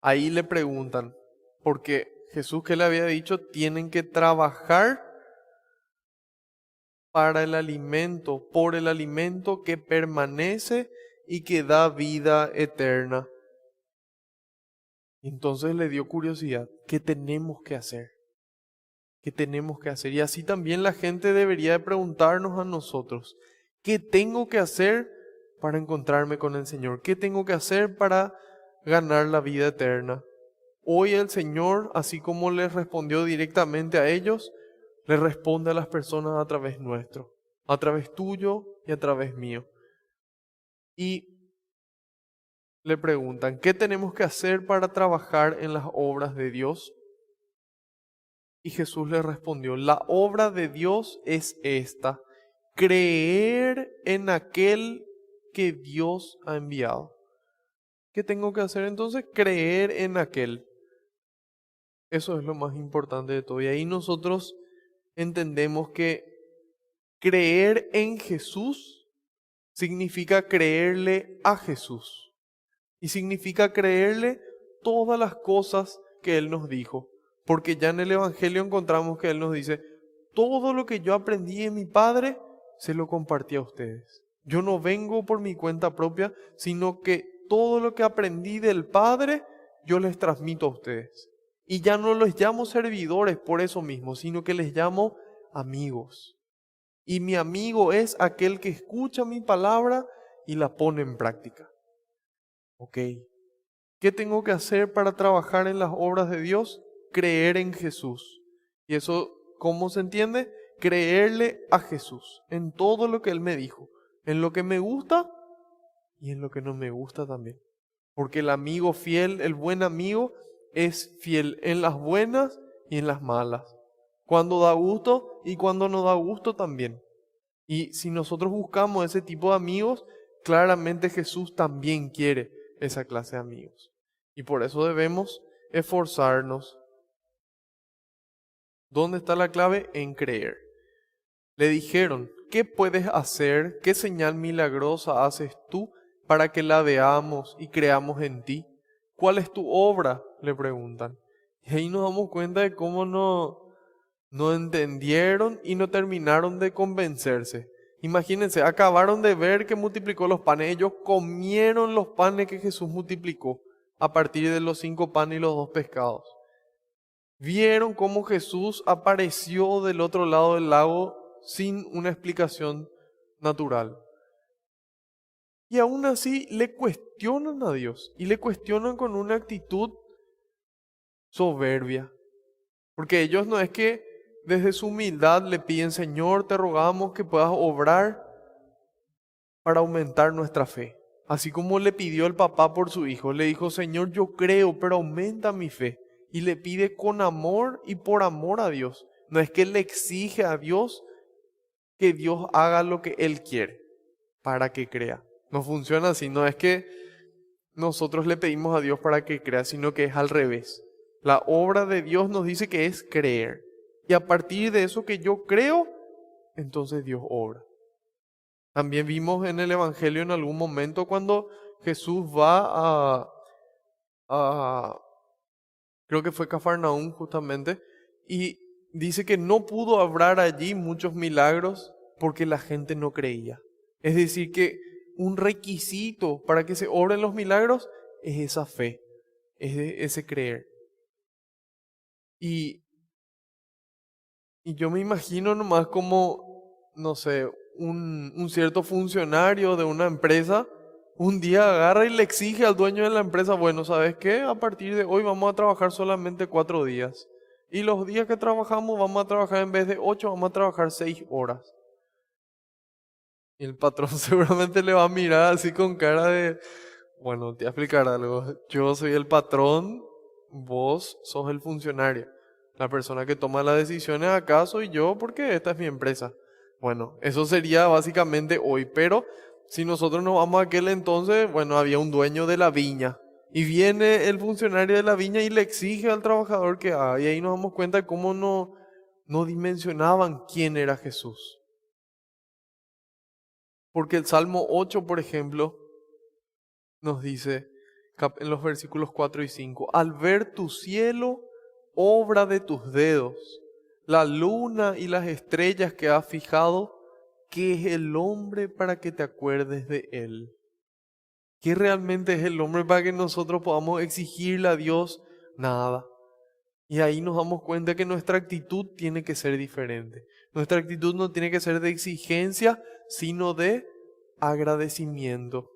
Ahí le preguntan, porque Jesús, que le había dicho, tienen que trabajar para el alimento, por el alimento que permanece y que da vida eterna. Entonces le dio curiosidad, ¿qué tenemos que hacer? ¿Qué tenemos que hacer? Y así también la gente debería de preguntarnos a nosotros, ¿qué tengo que hacer para encontrarme con el Señor? ¿Qué tengo que hacer para ganar la vida eterna? Hoy el Señor, así como les respondió directamente a ellos, le responde a las personas a través nuestro, a través tuyo y a través mío. Y le preguntan, ¿qué tenemos que hacer para trabajar en las obras de Dios? Y Jesús le respondió, la obra de Dios es esta, creer en aquel que Dios ha enviado. ¿Qué tengo que hacer entonces? Creer en aquel. Eso es lo más importante de todo. Y ahí nosotros entendemos que creer en Jesús significa creerle a Jesús. Y significa creerle todas las cosas que Él nos dijo. Porque ya en el Evangelio encontramos que Él nos dice, todo lo que yo aprendí de mi Padre, se lo compartí a ustedes. Yo no vengo por mi cuenta propia, sino que todo lo que aprendí del Padre, yo les transmito a ustedes. Y ya no los llamo servidores por eso mismo, sino que les llamo amigos. Y mi amigo es aquel que escucha mi palabra y la pone en práctica. Ok. ¿Qué tengo que hacer para trabajar en las obras de Dios? Creer en Jesús. ¿Y eso cómo se entiende? Creerle a Jesús en todo lo que Él me dijo. En lo que me gusta y en lo que no me gusta también. Porque el amigo fiel, el buen amigo, es fiel en las buenas y en las malas. Cuando da gusto y cuando no da gusto también. Y si nosotros buscamos ese tipo de amigos, claramente Jesús también quiere esa clase de amigos. Y por eso debemos esforzarnos. ¿Dónde está la clave? En creer. Le dijeron, ¿qué puedes hacer? ¿Qué señal milagrosa haces tú para que la veamos y creamos en ti? ¿Cuál es tu obra? Le preguntan. Y ahí nos damos cuenta de cómo no entendieron y no terminaron de convencerse. Imagínense, acabaron de ver que multiplicó los panes. Ellos comieron los panes que Jesús multiplicó a partir de los 5 panes y los 2 pescados. Vieron cómo Jesús apareció del otro lado del lago sin una explicación natural. Y aún así le cuestionan a Dios y le cuestionan con una actitud soberbia. Porque ellos no es que desde su humildad le piden, Señor, te rogamos que puedas obrar para aumentar nuestra fe. Así como le pidió el papá por su hijo, le dijo, Señor, yo creo, pero aumenta mi fe. Y le pide con amor y por amor a Dios. No es que le exige a Dios que Dios haga lo que Él quiere para que crea. No funciona así, no es que nosotros le pedimos a Dios para que crea, sino que es al revés. La obra de Dios nos dice que es creer. Y a partir de eso que yo creo, entonces Dios obra. También vimos en el Evangelio en algún momento cuando Jesús va creo que fue Cafarnaúm justamente, y dice que no pudo obrar allí muchos milagros porque la gente no creía. Es decir, que un requisito para que se obren los milagros es esa fe, es ese creer. Y Y yo me imagino nomás como, no sé, un cierto funcionario de una empresa un día agarra y le exige al dueño de la empresa, bueno, ¿sabes qué? A partir de hoy vamos a trabajar solamente 4 días. Y los días que trabajamos vamos a trabajar en vez de 8, vamos a trabajar 6 horas. Y el patrón seguramente le va a mirar así con cara de, bueno, te voy a explicar algo. Yo soy el patrón, vos sos el funcionario. La persona que toma las decisiones acá soy yo porque esta es mi empresa. Bueno, eso sería básicamente hoy, pero si nosotros nos vamos a aquel entonces, bueno, había un dueño de la viña y viene el funcionario de la viña y le exige al trabajador que haga. Y ahí nos damos cuenta de cómo no dimensionaban quién era Jesús. Porque el Salmo 8, por ejemplo, nos dice en los versículos 4 y 5, al ver tu cielo, obra de tus dedos, la luna y las estrellas que has fijado, ¿qué es el hombre para que te acuerdes de él? ¿Qué realmente es el hombre para que nosotros podamos exigirle a Dios? Nada. Y ahí nos damos cuenta que nuestra actitud tiene que ser diferente. Nuestra actitud no tiene que ser de exigencia, sino de agradecimiento,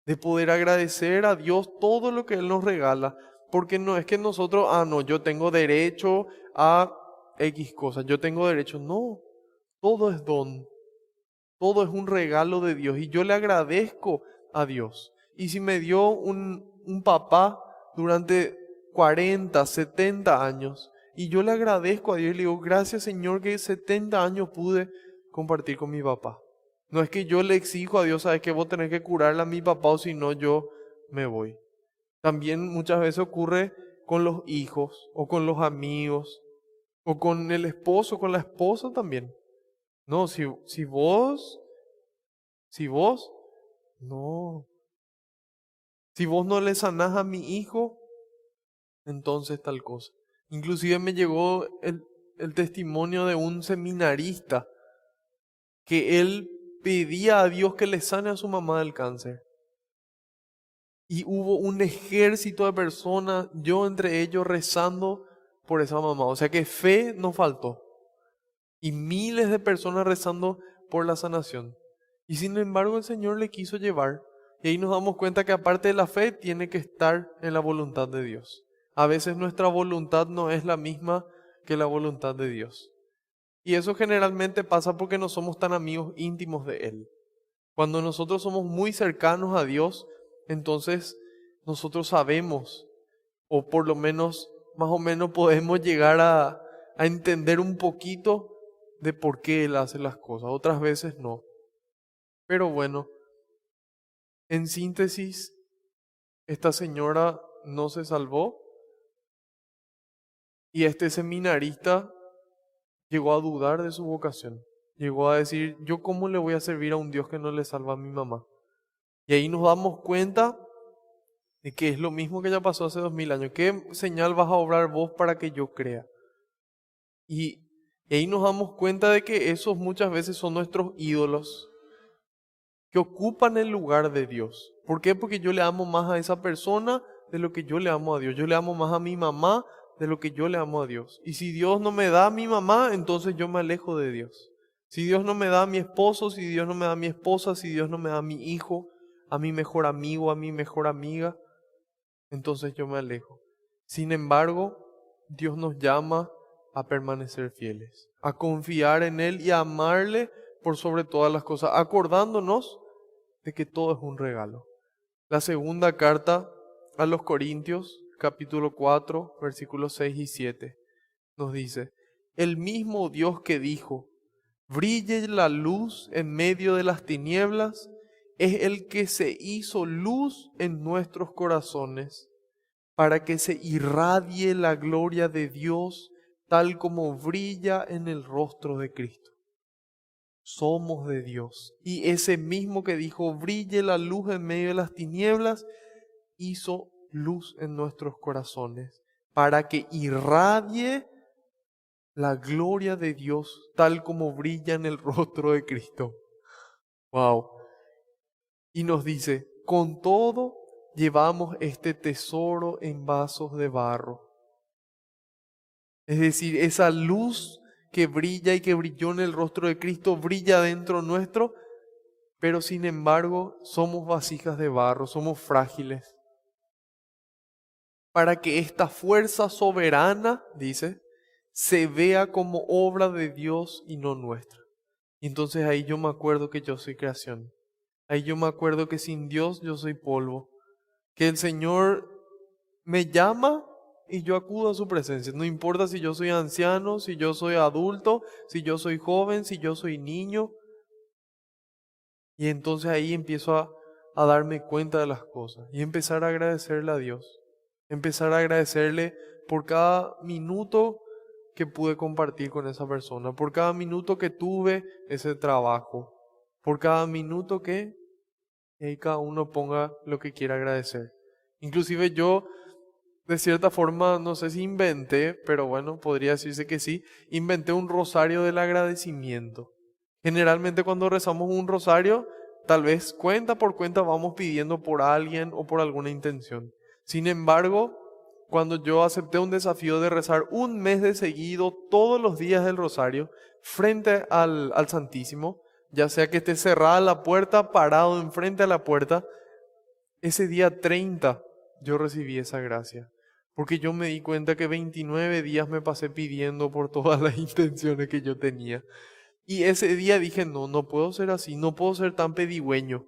de poder agradecer a Dios todo lo que Él nos regala, porque no es que nosotros, no, yo tengo derecho a X cosas, yo tengo derecho, no, todo es don, todo es un regalo de Dios y yo le agradezco a Dios. Y si me dio un papá durante 40, 70 años, y yo le agradezco a Dios y le digo, gracias Señor que 70 años pude compartir con mi papá. No es que yo le exijo a Dios, sabes que vos tenés que curarle a mi papá o si no yo me voy. También muchas veces ocurre con los hijos o con los amigos o con el esposo, con la esposa también. No, si vos, no. Si vos no le sanás a mi hijo, entonces tal cosa. Inclusive me llegó el testimonio de un seminarista que él pedía a Dios que le sane a su mamá del cáncer. Y hubo un ejército de personas, yo entre ellos, rezando por esa mamá. O sea que fe no faltó. Y miles de personas rezando por la sanación. Y sin embargo el Señor le quiso llevar. Y ahí nos damos cuenta que aparte de la fe, tiene que estar en la voluntad de Dios. A veces nuestra voluntad no es la misma que la voluntad de Dios. Y eso generalmente pasa porque no somos tan amigos íntimos de Él. Cuando nosotros somos muy cercanos a Dios, entonces nosotros sabemos, o por lo menos, más o menos podemos llegar a entender un poquito de por qué Él hace las cosas. Otras veces no. Pero bueno, en síntesis, esta señora no se salvó y este seminarista llegó a dudar de su vocación. Llegó a decir, ¿yo cómo le voy a servir a un Dios que no le salva a mi mamá? Y ahí nos damos cuenta de que es lo mismo que ya pasó hace 2000 años. ¿Qué señal vas a obrar vos para que yo crea? Y ahí nos damos cuenta de que esos muchas veces son nuestros ídolos que ocupan el lugar de Dios. ¿Por qué? Porque yo le amo más a esa persona de lo que yo le amo a Dios. Yo le amo más a mi mamá de lo que yo le amo a Dios. Y si Dios no me da a mi mamá, entonces yo me alejo de Dios. Si Dios no me da a mi esposo, si Dios no me da a mi esposa, si Dios no me da a mi hijo, a mi mejor amigo, a mi mejor amiga, entonces yo me alejo. Sin embargo, Dios nos llama a permanecer fieles, a confiar en Él y a amarle por sobre todas las cosas, acordándonos de que todo es un regalo. La segunda carta a los Corintios, capítulo 4, versículos 6 y 7, nos dice, el mismo Dios que dijo, brille la luz en medio de las tinieblas, es el que se hizo luz en nuestros corazones, para que se irradie la gloria de Dios tal como brilla en el rostro de Cristo. Somos de Dios. Y ese mismo que dijo, brille la luz en medio de las tinieblas, hizo luz en nuestros corazones, para que irradie la gloria de Dios tal como brilla en el rostro de Cristo. Wow. Y nos dice, con todo llevamos este tesoro en vasos de barro. Es decir, esa luz que brilla y que brilló en el rostro de Cristo, brilla dentro nuestro, pero sin embargo somos vasijas de barro, somos frágiles. Para que esta fuerza soberana, dice, se vea como obra de Dios y no nuestra. Y entonces ahí yo me acuerdo que yo soy creación. Ahí yo me acuerdo que sin Dios yo soy polvo. Que el Señor me llama y yo acudo a su presencia. No importa si yo soy anciano, si yo soy adulto, si yo soy joven, si yo soy niño. Y entonces ahí empiezo a darme cuenta de las cosas y empezar a agradecerle a Dios. Empezar a agradecerle por cada minuto que pude compartir con esa persona, por cada minuto que tuve ese trabajo, por cada minuto que cada uno ponga lo que quiera agradecer. Inclusive yo, de cierta forma, no sé si inventé, pero bueno, podría decirse que sí, inventé un rosario del agradecimiento. Generalmente cuando rezamos un rosario, tal vez cuenta por cuenta vamos pidiendo por alguien o por alguna intención. Sin embargo, cuando yo acepté un desafío de rezar un mes de seguido, todos los días del rosario, frente al Santísimo, ya sea que esté cerrada la puerta, parado enfrente a la puerta, ese día 30 yo recibí esa gracia. Porque yo me di cuenta que 29 días me pasé pidiendo por todas las intenciones que yo tenía. Y ese día dije, no puedo ser así, no puedo ser tan pedigüeño.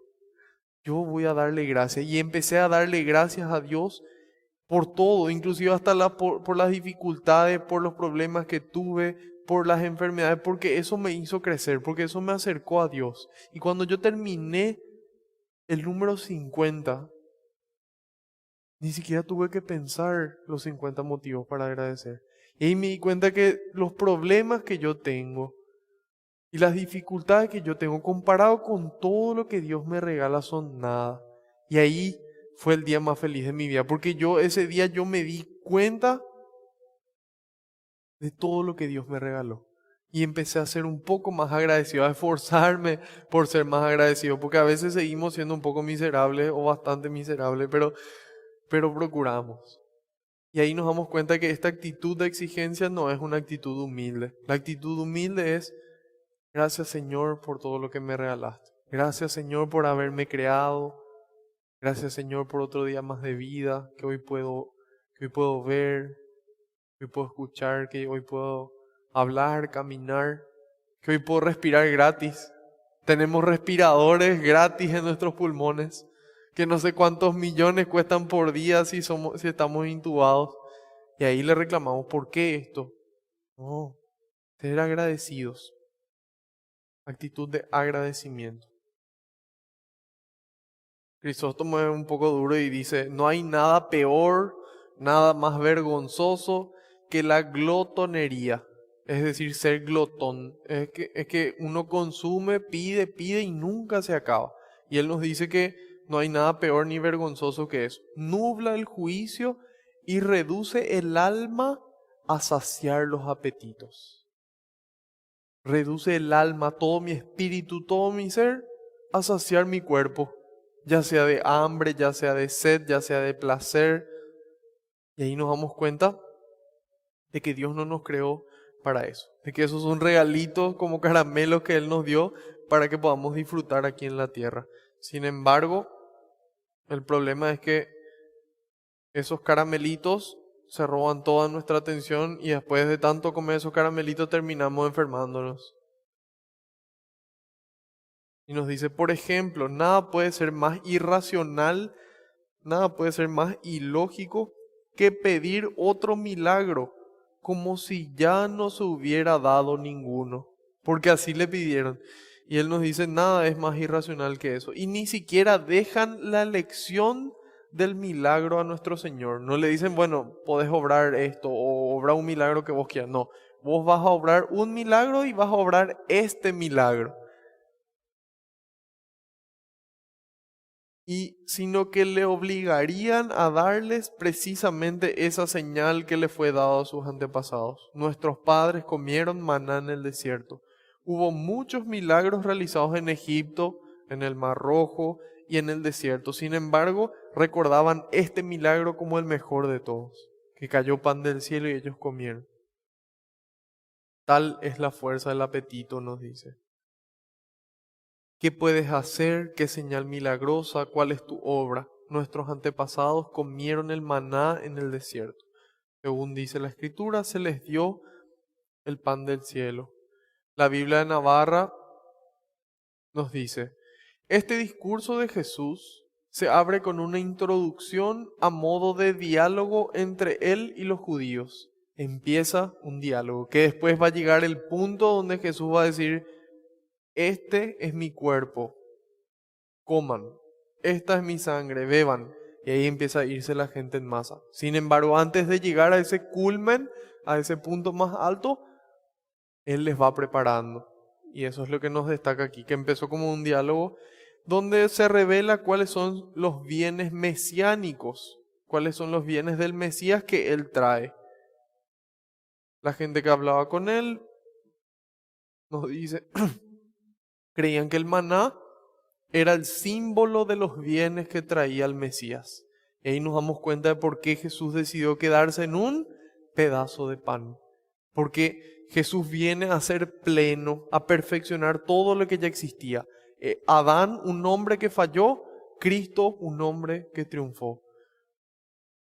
Yo voy a darle gracias. Y empecé a darle gracias a Dios por todo, inclusive hasta por las dificultades, por los problemas que tuve, por las enfermedades, porque eso me hizo crecer, porque eso me acercó a Dios. Y cuando yo terminé el número 50, ni siquiera tuve que pensar los 50 motivos para agradecer. Y ahí me di cuenta que los problemas que yo tengo y las dificultades que yo tengo comparado con todo lo que Dios me regala son nada. Y ahí fue el día más feliz de mi vida, porque ese día yo me di cuenta de todo lo que Dios me regaló. Y empecé a ser un poco más agradecido, a esforzarme por ser más agradecido, porque a veces seguimos siendo un poco miserables o bastante miserables, pero procuramos. Y ahí nos damos cuenta que esta actitud de exigencia no es una actitud humilde. La actitud humilde es, gracias Señor por todo lo que me regalaste. Gracias Señor por haberme creado. Gracias Señor por otro día más de vida que hoy puedo ver, que hoy puedo escuchar, que hoy puedo hablar, caminar, que hoy puedo respirar gratis. Tenemos respiradores gratis en nuestros pulmones, que no sé cuántos millones cuestan por día si estamos intubados. Y ahí le reclamamos, ¿por qué esto? No, ser agradecidos. Actitud de agradecimiento. Crisóstomo es un poco duro y dice, no hay nada peor, nada más vergonzoso que la glotonería. Es decir, ser glotón. Es que uno consume, pide y nunca se acaba. Y él nos dice que no hay nada peor ni vergonzoso que eso. Nubla el juicio y reduce el alma a saciar los apetitos. Reduce el alma, todo mi espíritu, todo mi ser, a saciar mi cuerpo. Ya sea de hambre, ya sea de sed, ya sea de placer. Y ahí nos damos cuenta de que Dios no nos creó para eso. De que esos son regalitos como caramelos que Él nos dio para que podamos disfrutar aquí en la tierra. Sin embargo, el problema es que esos caramelitos se roban toda nuestra atención y después de tanto comer esos caramelitos terminamos enfermándonos. Y nos dice, por ejemplo, nada puede ser más irracional, nada puede ser más ilógico que pedir otro milagro, como si ya no se hubiera dado ninguno, porque así le pidieron. Y él nos dice, nada es más irracional que eso. Y ni siquiera dejan la elección del milagro a nuestro Señor. No le dicen, bueno, podés obrar esto o obrar un milagro que vos quieras. No, vos vas a obrar un milagro y vas a obrar este milagro. Sino que le obligarían a darles precisamente esa señal que le fue dada a sus antepasados. Nuestros padres comieron maná en el desierto. Hubo muchos milagros realizados en Egipto, en el Mar Rojo y en el desierto. Sin embargo, recordaban este milagro como el mejor de todos, que cayó pan del cielo y ellos comieron. Tal es la fuerza del apetito, nos dice. ¿Qué puedes hacer? ¿Qué señal milagrosa? ¿Cuál es tu obra? Nuestros antepasados comieron el maná en el desierto. Según dice la Escritura, se les dio el pan del cielo. La Biblia de Navarra nos dice, este discurso de Jesús se abre con una introducción a modo de diálogo entre él y los judíos. Empieza un diálogo que después va a llegar el punto donde Jesús va a decir, este es mi cuerpo, coman, esta es mi sangre, beban. Y ahí empieza a irse la gente en masa. Sin embargo, antes de llegar a ese culmen, a ese punto más alto, Él les va preparando. Y eso es lo que nos destaca aquí, que empezó como un diálogo donde se revela cuáles son los bienes mesiánicos, cuáles son los bienes del Mesías que Él trae. La gente que hablaba con Él nos dice, creían que el maná era el símbolo de los bienes que traía el Mesías. Y ahí nos damos cuenta de por qué Jesús decidió quedarse en un pedazo de pan. Porque Jesús viene a ser pleno, a perfeccionar todo lo que ya existía. Adán, un hombre que falló, Cristo, un hombre que triunfó.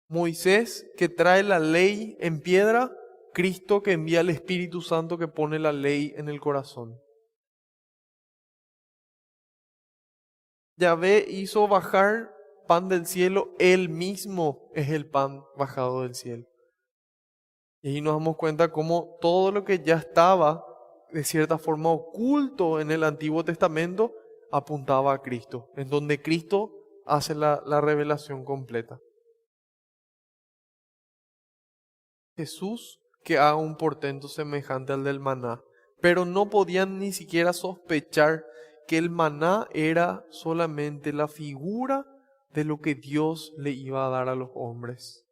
Moisés, que trae la ley en piedra, Cristo que envía el Espíritu Santo que pone la ley en el corazón. Yahvé hizo bajar pan del cielo, Él mismo es el pan bajado del cielo. Y ahí nos damos cuenta cómo todo lo que ya estaba de cierta forma oculto en el Antiguo Testamento apuntaba a Cristo, en donde Cristo hace la revelación completa. Jesús que haga un portento semejante al del maná, pero no podían ni siquiera sospechar que el maná era solamente la figura de lo que Dios le iba a dar a los hombres.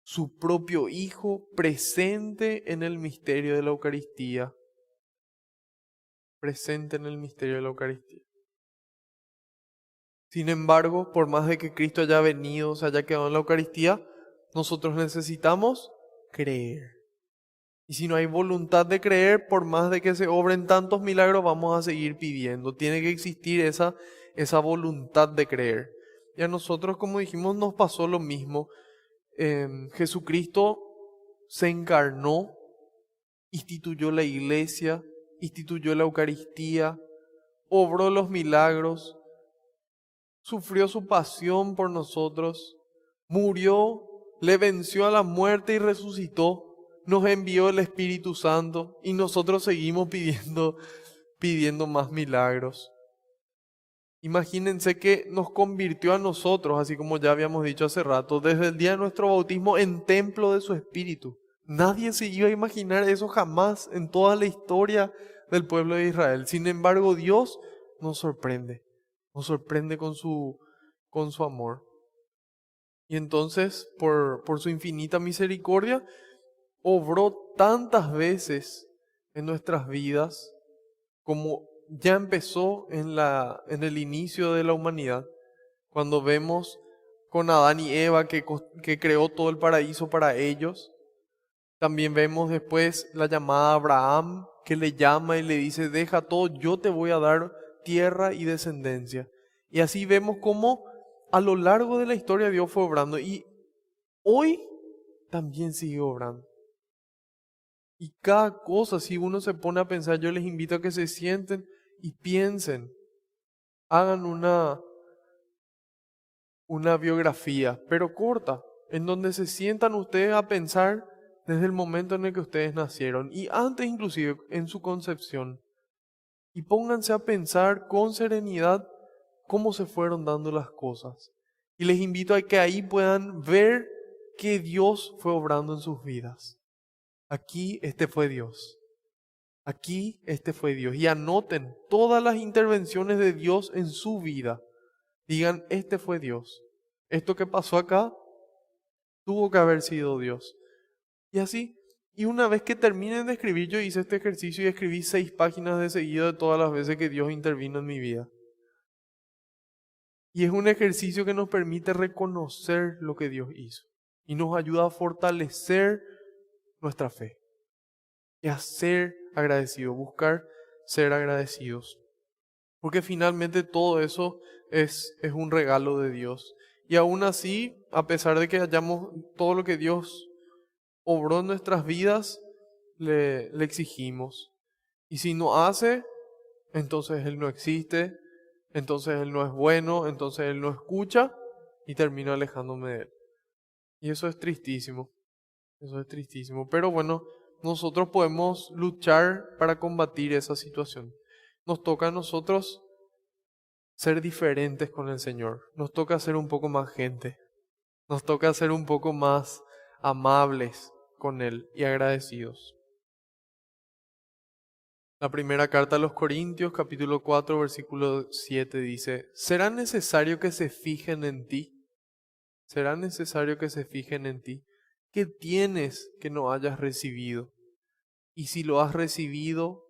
Su propio Hijo presente en el misterio de la Eucaristía. Presente en el misterio de la Eucaristía. Sin embargo, por más de que Cristo haya venido, se haya quedado en la Eucaristía, nosotros necesitamos creer. Y si no hay voluntad de creer, por más de que se obren tantos milagros, vamos a seguir pidiendo. Tiene que existir esa voluntad de creer. Y a nosotros, como dijimos, nos pasó lo mismo. Jesucristo se encarnó, instituyó la iglesia, instituyó la Eucaristía, obró los milagros, sufrió su pasión por nosotros, murió, le venció a la muerte y resucitó. Nos envió el Espíritu Santo y nosotros seguimos pidiendo más milagros. Imagínense que nos convirtió a nosotros, así como ya habíamos dicho hace rato, desde el día de nuestro bautismo en templo de su Espíritu. Nadie se iba a imaginar eso jamás en toda la historia del pueblo de Israel. Sin embargo, Dios nos sorprende con su amor. Y entonces, por su infinita misericordia, obró tantas veces en nuestras vidas como ya empezó en el inicio de la humanidad, cuando vemos con Adán y Eva que creó todo el paraíso para ellos. También vemos después la llamada a Abraham, que le llama y le dice, deja todo, yo te voy a dar tierra y descendencia. Y así vemos cómo a lo largo de la historia Dios fue obrando y hoy también sigue obrando. Y cada cosa, si uno se pone a pensar, yo les invito a que se sienten y piensen, hagan una biografía, pero corta, en donde se sientan ustedes a pensar desde el momento en el que ustedes nacieron y antes inclusive en su concepción. Y pónganse a pensar con serenidad cómo se fueron dando las cosas. Y les invito a que ahí puedan ver que Dios fue obrando en sus vidas. Aquí este fue Dios. Aquí este fue Dios. Y anoten todas las intervenciones de Dios en su vida. Digan, este fue Dios. Esto que pasó acá tuvo que haber sido Dios. Y así. Y una vez que terminen de escribir, yo hice este ejercicio y escribí 6 páginas de seguido de todas las veces que Dios intervino en mi vida. Y es un ejercicio que nos permite reconocer lo que Dios hizo. Y nos ayuda a fortalecer nuestra fe. y a ser agradecidos, buscar ser agradecidos. Porque finalmente todo eso es un regalo de Dios. Y aún así, a pesar de que hayamos todo lo que Dios obró en nuestras vidas, le exigimos. Y si no hace, entonces Él no existe, entonces Él no es bueno, entonces Él no escucha y termino alejándome de Él. Y eso es tristísimo, eso es tristísimo. Pero bueno, nosotros podemos luchar para combatir esa situación. Nos toca a nosotros ser diferentes con el Señor. Nos toca ser un poco más gente. Nos toca ser un poco más amables con Él y agradecidos. La primera carta a los Corintios, capítulo 4, versículo 7 dice, ¿será necesario que se fijen en ti? ¿Será necesario que se fijen en ti? ¿Qué tienes que no hayas recibido? Y si lo has recibido,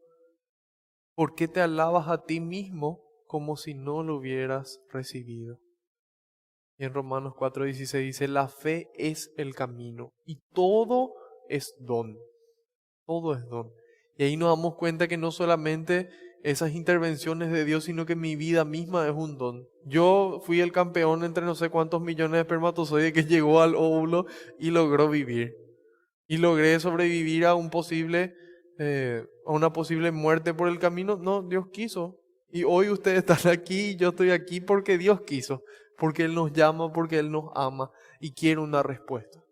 ¿por qué te alabas a ti mismo como si no lo hubieras recibido? Y en Romanos 4:16 dice, la fe es el camino y todo es don. Todo es don. Y ahí nos damos cuenta que no solamente esas intervenciones de Dios, sino que mi vida misma es un don. Yo fui el campeón entre no sé cuántos millones de espermatozoides que llegó al óvulo y logró vivir. Y logré sobrevivir a a una posible muerte por el camino. No, Dios quiso. Y hoy ustedes están aquí y yo estoy aquí porque Dios quiso. Porque Él nos llama, porque Él nos ama y quiere una respuesta.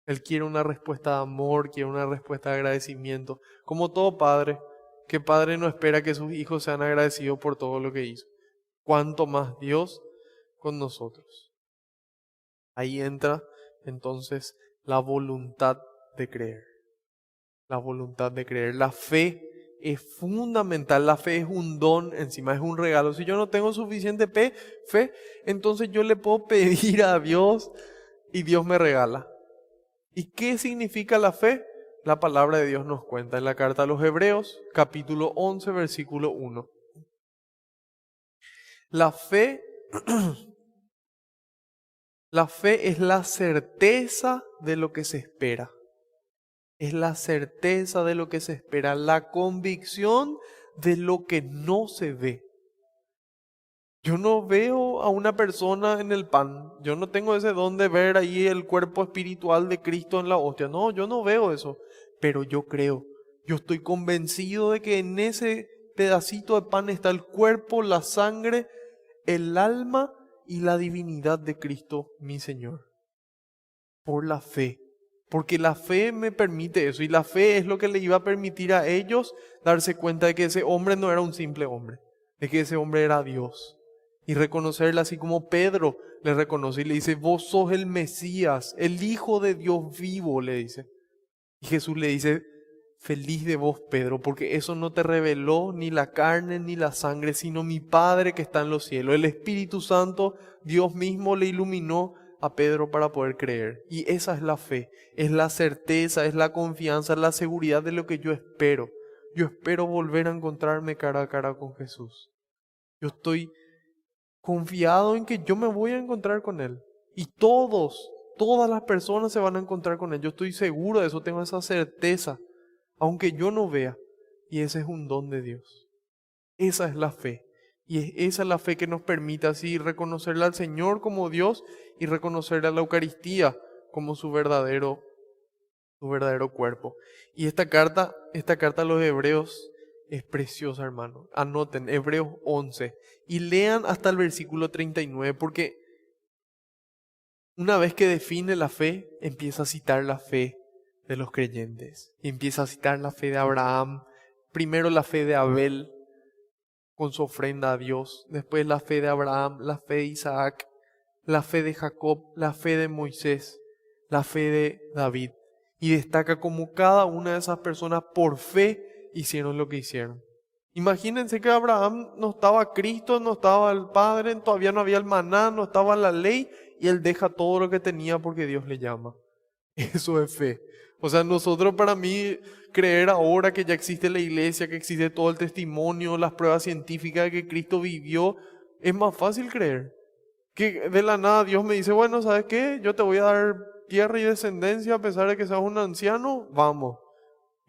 Él quiere una respuesta de amor, quiere una respuesta de agradecimiento. Como todo padre, que padre no espera que sus hijos sean agradecidos por todo lo que hizo. Cuanto más Dios con nosotros. Ahí entra entonces la voluntad de creer. La voluntad de creer. La fe es fundamental. La fe es un don, encima es un regalo. Si yo no tengo suficiente fe, entonces yo le puedo pedir a Dios y Dios me regala. ¿Y qué significa la fe? La palabra de Dios nos cuenta en la carta a los Hebreos, capítulo 11, versículo 1. La fe, la fe es la certeza de lo que se espera. Es la certeza de lo que se espera, la convicción de lo que no se ve. Yo no veo a una persona en el pan. Yo no tengo ese don de ver ahí el cuerpo espiritual de Cristo en la hostia. No, yo no veo eso. Pero yo creo, yo estoy convencido de que en ese pedacito de pan está el cuerpo, la sangre, el alma y la divinidad de Cristo, mi Señor. Por la fe. Porque la fe me permite eso. Y la fe es lo que le iba a permitir a ellos darse cuenta de que ese hombre no era un simple hombre. De que ese hombre era Dios. Y reconocerle así como Pedro le reconoce y le dice, vos sos el Mesías, el Hijo de Dios vivo, le dice. Y Jesús le dice, feliz de vos, Pedro, porque eso no te reveló ni la carne ni la sangre, sino mi Padre que está en los cielos. El Espíritu Santo, Dios mismo le iluminó a Pedro para poder creer. Y esa es la fe, es la certeza, es la confianza, es la seguridad de lo que yo espero. Yo espero volver a encontrarme cara a cara con Jesús. Yo estoy confiado en que yo me voy a encontrar con Él. Y todas las personas se van a encontrar con Él. Yo estoy seguro de eso, tengo esa certeza, aunque yo no vea. Y ese es un don de Dios. Esa es la fe. Y esa es la fe que nos permite así reconocerle al Señor como Dios y reconocerle a la Eucaristía como su verdadero cuerpo. Y esta carta a los Hebreos es preciosa, hermano. Anoten, Hebreos 11. Y lean hasta el versículo 39, porque una vez que define la fe, empieza a citar la fe de los creyentes. Y empieza a citar la fe de Abraham. Primero la fe de Abel con su ofrenda a Dios. Después la fe de Abraham, la fe de Isaac, la fe de Jacob, la fe de Moisés, la fe de David. Y destaca como cada una de esas personas por fe hicieron lo que hicieron. Imagínense que Abraham no estaba Cristo, no estaba el Padre, todavía no había el maná, no estaba la ley, y él deja todo lo que tenía porque Dios le llama. Eso es fe. O sea, nosotros, para mí, creer ahora que ya existe la iglesia, que existe todo el testimonio, las pruebas científicas de que Cristo vivió, es más fácil creer. Que de la nada Dios me dice, bueno, ¿sabes qué? Yo te voy a dar tierra y descendencia a pesar de que seas un anciano, vamos.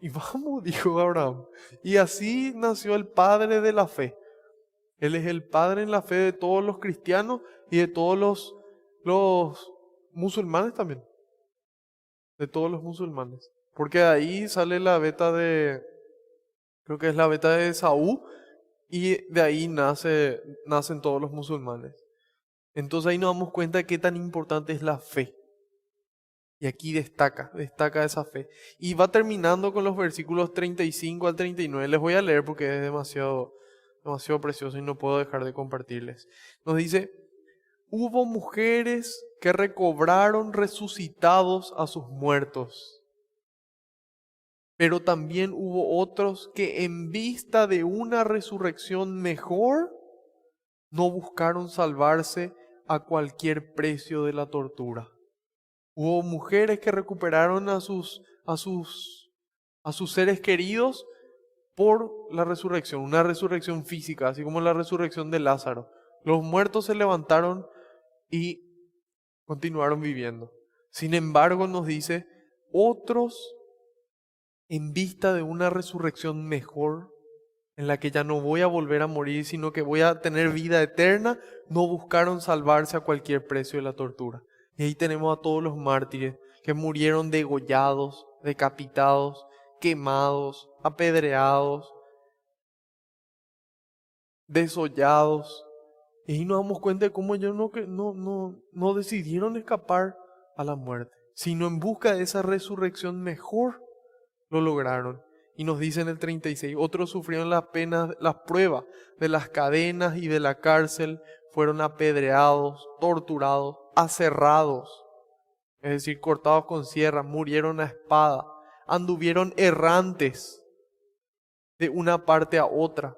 Y vamos, dijo Abraham. Y así nació el padre de la fe. Él es el padre en la fe de todos los cristianos y de todos los musulmanes también. De todos los musulmanes. Porque de ahí sale la beta de, creo que es la beta de Esaú, y de ahí nacen todos los musulmanes. Entonces ahí nos damos cuenta de qué tan importante es la fe. Y aquí destaca esa fe. Y va terminando con los versículos 35 al 39. Les voy a leer porque es demasiado precioso y no puedo dejar de compartirles. Nos dice, hubo mujeres que recobraron resucitados a sus muertos, pero también hubo otros que en vista de una resurrección mejor, no buscaron salvarse a cualquier precio de la tortura. Hubo mujeres que recuperaron a sus seres queridos por la resurrección, una resurrección física, así como la resurrección de Lázaro. Los muertos se levantaron y continuaron viviendo. Sin embargo, nos dice, otros en vista de una resurrección mejor, en la que ya no voy a volver a morir, sino que voy a tener vida eterna, no buscaron salvarse a cualquier precio de la tortura. Y ahí tenemos a todos los mártires que murieron degollados, decapitados, quemados, apedreados, desollados. Y ahí nos damos cuenta de cómo ellos no decidieron escapar a la muerte, sino en busca de esa resurrección mejor lo lograron. Y nos dice en el 36, otros sufrieron las penas, las pruebas de las cadenas y de la cárcel, fueron apedreados, torturados, aserrados, es decir, cortados con sierra, murieron a espada, anduvieron errantes de una parte a otra,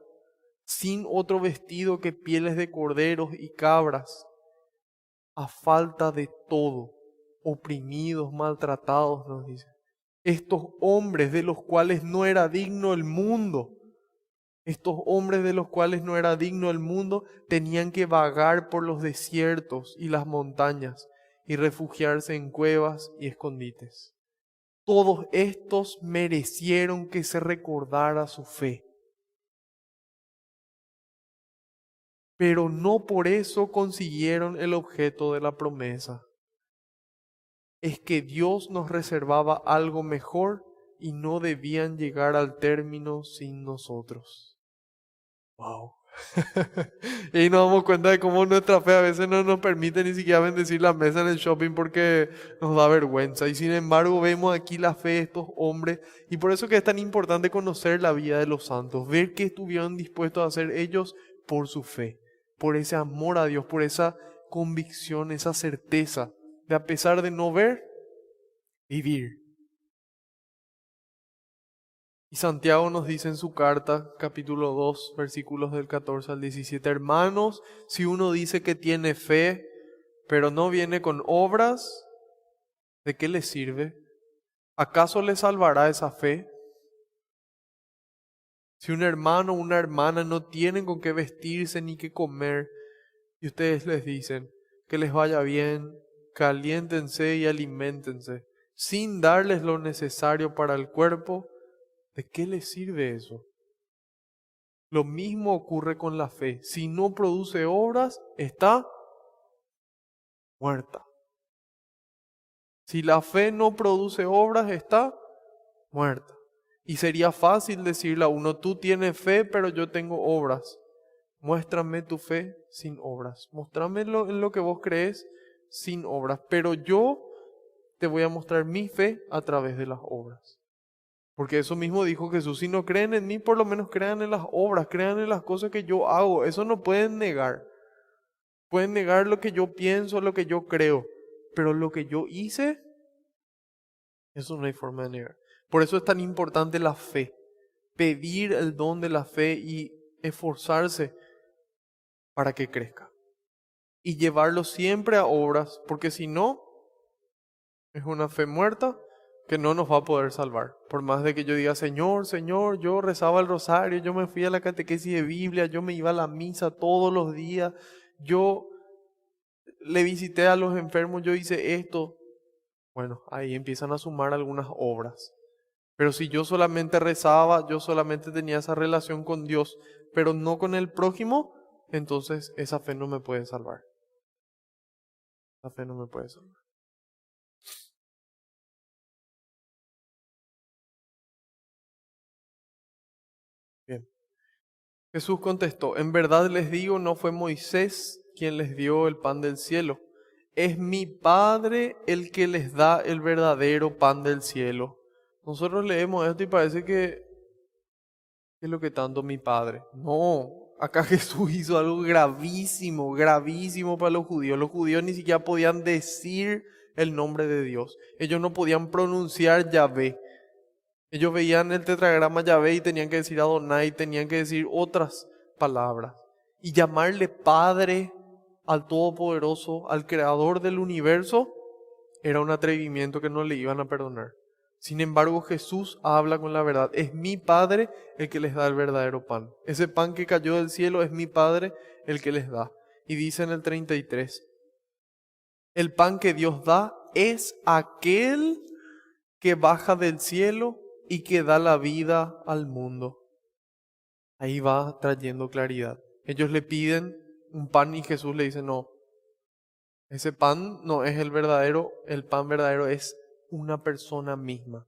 sin otro vestido que pieles de corderos y cabras, a falta de todo, oprimidos, maltratados, nos dice. Estos hombres de los cuales no era digno el mundo, tenían que vagar por los desiertos y las montañas y refugiarse en cuevas y escondites. Todos estos merecieron que se recordara su fe, pero no por eso consiguieron el objeto de la promesa. Es que Dios nos reservaba algo mejor y no debían llegar al término sin nosotros. Wow. Y nos damos cuenta de cómo nuestra fe a veces no nos permite ni siquiera bendecir la mesa en el shopping porque nos da vergüenza. Y sin embargo vemos aquí la fe de estos hombres. Y por eso que es tan importante conocer la vida de los santos. Ver qué estuvieron dispuestos a hacer ellos por su fe. Por ese amor a Dios, por esa convicción, esa certeza de, a pesar de no ver, vivir. Y Santiago nos dice en su carta, capítulo 2, versículos del 14 al 17, hermanos, si uno dice que tiene fe, pero no viene con obras, ¿de qué le sirve? ¿Acaso le salvará esa fe? Si un hermano o una hermana no tienen con qué vestirse ni qué comer, y ustedes les dicen que les vaya bien, caliéntense y aliméntense, sin darles lo necesario para el cuerpo, ¿de qué les sirve eso? Lo mismo ocurre con la fe. Si no produce obras, está muerta. Si la fe no produce obras, está muerta. Y sería fácil decirle a uno, tú tienes fe, pero yo tengo obras. Muéstrame tu fe sin obras. Muéstramelo en lo que vos crees sin obras. Pero yo te voy a mostrar mi fe a través de las obras. Porque eso mismo dijo Jesús, si no creen en mí, por lo menos crean en las obras, crean en las cosas que yo hago. Eso no pueden negar. Pueden negar lo que yo pienso, lo que yo creo. Pero lo que yo hice, eso no hay forma de negar. Por eso es tan importante la fe. Pedir el don de la fe y esforzarse para que crezca. Y llevarlo siempre a obras, porque si no, es una fe muerta que no nos va a poder salvar. Por más de que yo diga, Señor, Señor, yo rezaba el rosario, yo me fui a la catequesis de Biblia, yo me iba a la misa todos los días, yo le visité a los enfermos, yo hice esto. Bueno, ahí empiezan a sumar algunas obras. Pero si yo solamente rezaba, yo solamente tenía esa relación con Dios, pero no con el prójimo, entonces esa fe no me puede salvar. Esa fe no me puede salvar. Bien. Jesús contestó, en verdad les digo, no fue Moisés quien les dio el pan del cielo. Es mi Padre el que les da el verdadero pan del cielo. Nosotros leemos esto y parece que es lo que tanto mi Padre. No, acá Jesús hizo algo gravísimo, gravísimo para los judíos. Los judíos ni siquiera podían decir el nombre de Dios. Ellos no podían pronunciar Yahvé. Ellos veían el tetragrama Yahvé y tenían que decir Adonai, tenían que decir otras palabras. Y llamarle Padre al Todopoderoso, al Creador del universo, era un atrevimiento que no le iban a perdonar. Sin embargo, Jesús habla con la verdad. Es mi Padre el que les da el verdadero pan. Ese pan que cayó del cielo es mi Padre el que les da. Y dice en el 33, el pan que Dios da es aquel que baja del cielo y que da la vida al mundo. Ahí va trayendo claridad. Ellos le piden un pan y Jesús le dice, no, ese pan no es el verdadero, el pan verdadero es una persona misma.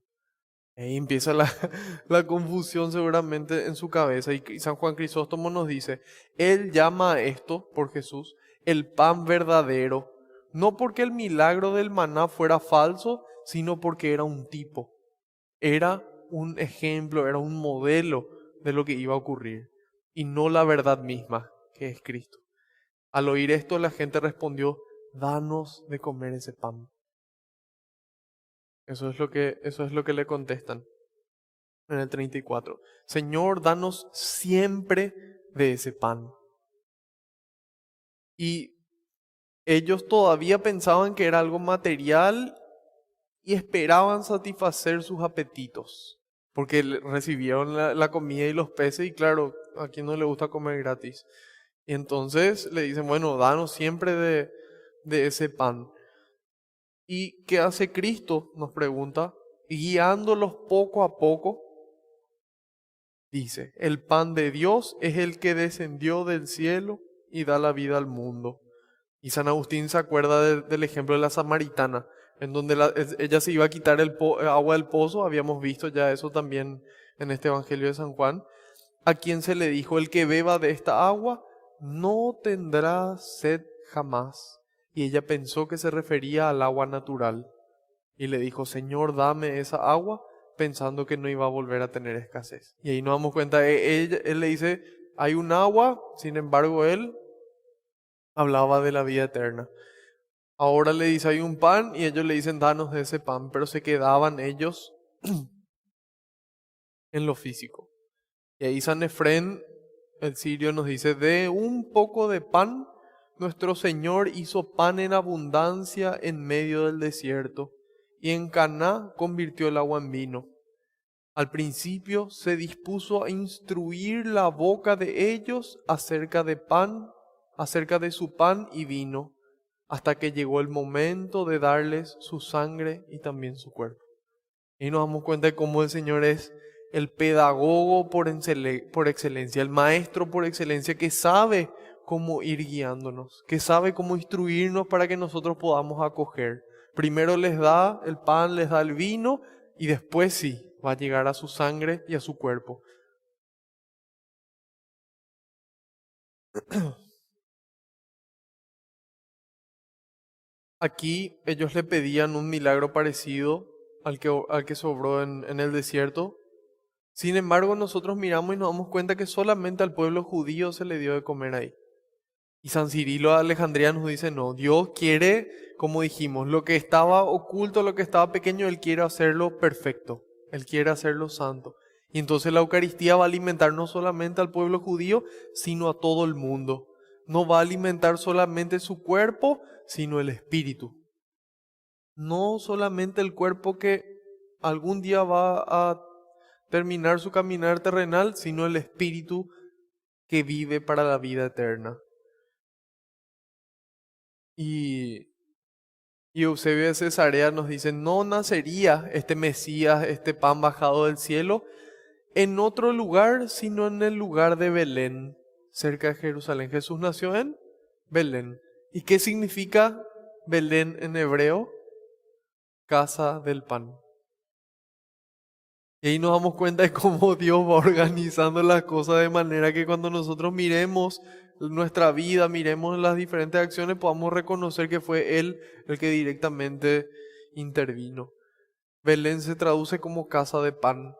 Ahí empieza la confusión seguramente en su cabeza. Y San Juan Crisóstomo nos dice, él llama a esto, por Jesús, el pan verdadero, no porque el milagro del maná fuera falso, sino porque era un tipo. Era un ejemplo, era un modelo de lo que iba a ocurrir. Y no la verdad misma, que es Cristo. Al oír esto, la gente respondió, danos de comer ese pan. Eso es lo que le contestan en el 34. Señor, danos siempre de ese pan. Y ellos todavía pensaban que era algo material y esperaban satisfacer sus apetitos. Porque recibieron la comida y los peces y claro, a quien no le gusta comer gratis. Y entonces le dicen, bueno, danos siempre de ese pan. ¿Y qué hace Cristo? Nos pregunta, guiándolos poco a poco. Dice, el pan de Dios es el que descendió del cielo y da la vida al mundo. Y San Agustín se acuerda del ejemplo de la samaritana, en donde ella se iba a quitar el agua del pozo, habíamos visto ya eso también en este Evangelio de San Juan, a quien se le dijo, el que beba de esta agua no tendrá sed jamás. Y ella pensó que se refería al agua natural. Y le dijo, Señor, dame esa agua, pensando que no iba a volver a tener escasez. Y ahí nos damos cuenta, él le dice, hay un agua, sin embargo él hablaba de la vida eterna. Ahora le dice, hay un pan, y ellos le dicen, danos de ese pan, pero se quedaban ellos en lo físico. Y ahí San Efrén, el sirio, nos dice, de un poco de pan, nuestro Señor hizo pan en abundancia en medio del desierto, y en Caná convirtió el agua en vino. Al principio se dispuso a instruir la boca de ellos acerca de su pan y vino, hasta que llegó el momento de darles su sangre y también su cuerpo. Y nos damos cuenta de cómo el Señor es el pedagogo por excelencia, el maestro por excelencia, que sabe cómo ir guiándonos, que sabe cómo instruirnos para que nosotros podamos acoger. Primero les da el pan, les da el vino, y después sí, va a llegar a su sangre y a su cuerpo. Aquí ellos le pedían un milagro parecido al que sobró en el desierto. Sin embargo, nosotros miramos y nos damos cuenta que solamente al pueblo judío se le dio de comer ahí. Y San Cirilo de Alejandría nos dice, no, Dios quiere, como dijimos, lo que estaba oculto, lo que estaba pequeño, Él quiere hacerlo perfecto, Él quiere hacerlo santo. Y entonces la Eucaristía va a alimentar no solamente al pueblo judío, sino a todo el mundo. No va a alimentar solamente su cuerpo, sino el espíritu. No solamente el cuerpo que algún día va a terminar su caminar terrenal, sino el espíritu que vive para la vida eterna. Y Y Eusebio de Cesarea nos dice, no nacería este Mesías, este pan bajado del cielo, en otro lugar, sino en el lugar de Belén, cerca de Jerusalén. Jesús nació en Belén. ¿Y qué significa Belén en hebreo? Casa del pan. Y ahí nos damos cuenta de cómo Dios va organizando las cosas de manera que cuando nosotros miremos nuestra vida, miremos las diferentes acciones, podamos reconocer que fue Él el que directamente intervino. Belén se traduce como casa de pan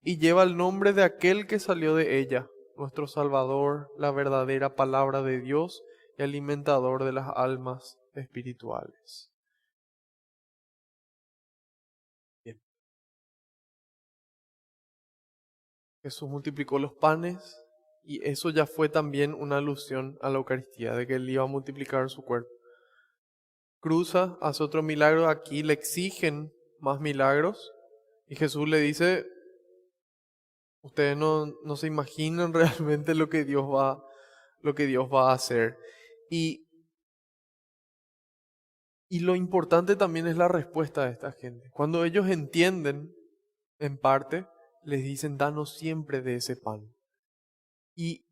y lleva el nombre de aquel que salió de ella, nuestro Salvador, la verdadera palabra de Dios y alimentador de las almas espirituales. Bien. Jesús multiplicó los panes y eso ya fue también una alusión a la Eucaristía, de que Él iba a multiplicar su cuerpo. Cruza, hace otro milagro, aquí le exigen más milagros y Jesús le dice, ustedes no se imaginan realmente lo que Dios va a hacer. Y lo importante también es la respuesta de esta gente. Cuando ellos entienden, en parte, les dicen, danos siempre de ese pan. Y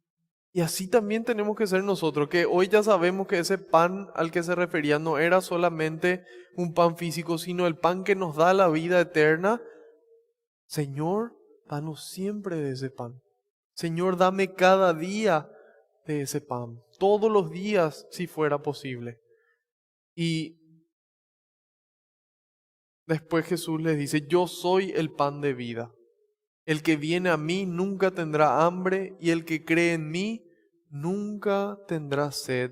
así también tenemos que ser nosotros, que hoy ya sabemos que ese pan al que se refería no era solamente un pan físico, sino el pan que nos da la vida eterna. Señor, danos siempre de ese pan. Señor, dame cada día de ese pan. Todos los días, si fuera posible. Y después Jesús les dice, yo soy el pan de vida. El que viene a mí nunca tendrá hambre y el que cree en mí nunca tendrá sed.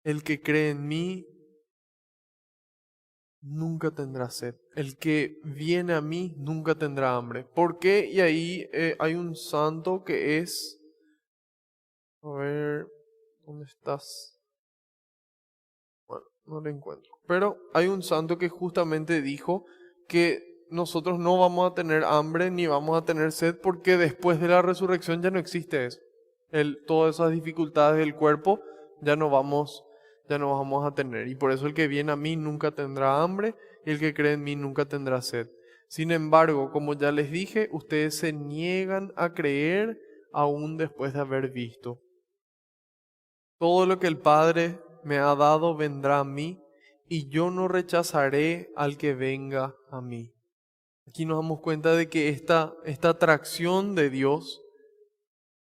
El que cree en mí nunca tendrá sed. El que viene a mí nunca tendrá hambre. ¿Por qué? Y ahí hay un santo que es... A ver, ¿dónde estás? Bueno, no lo encuentro. Pero hay un santo que justamente dijo que nosotros no vamos a tener hambre ni vamos a tener sed porque después de la resurrección ya no existe eso. Todas esas dificultades del cuerpo ya no vamos a tener. Y por eso el que viene a mí nunca tendrá hambre y el que cree en mí nunca tendrá sed. Sin embargo, como ya les dije, ustedes se niegan a creer aún después de haber visto. Todo lo que el Padre me ha dado vendrá a mí y yo no rechazaré al que venga a mí. Aquí nos damos cuenta de que esta atracción de Dios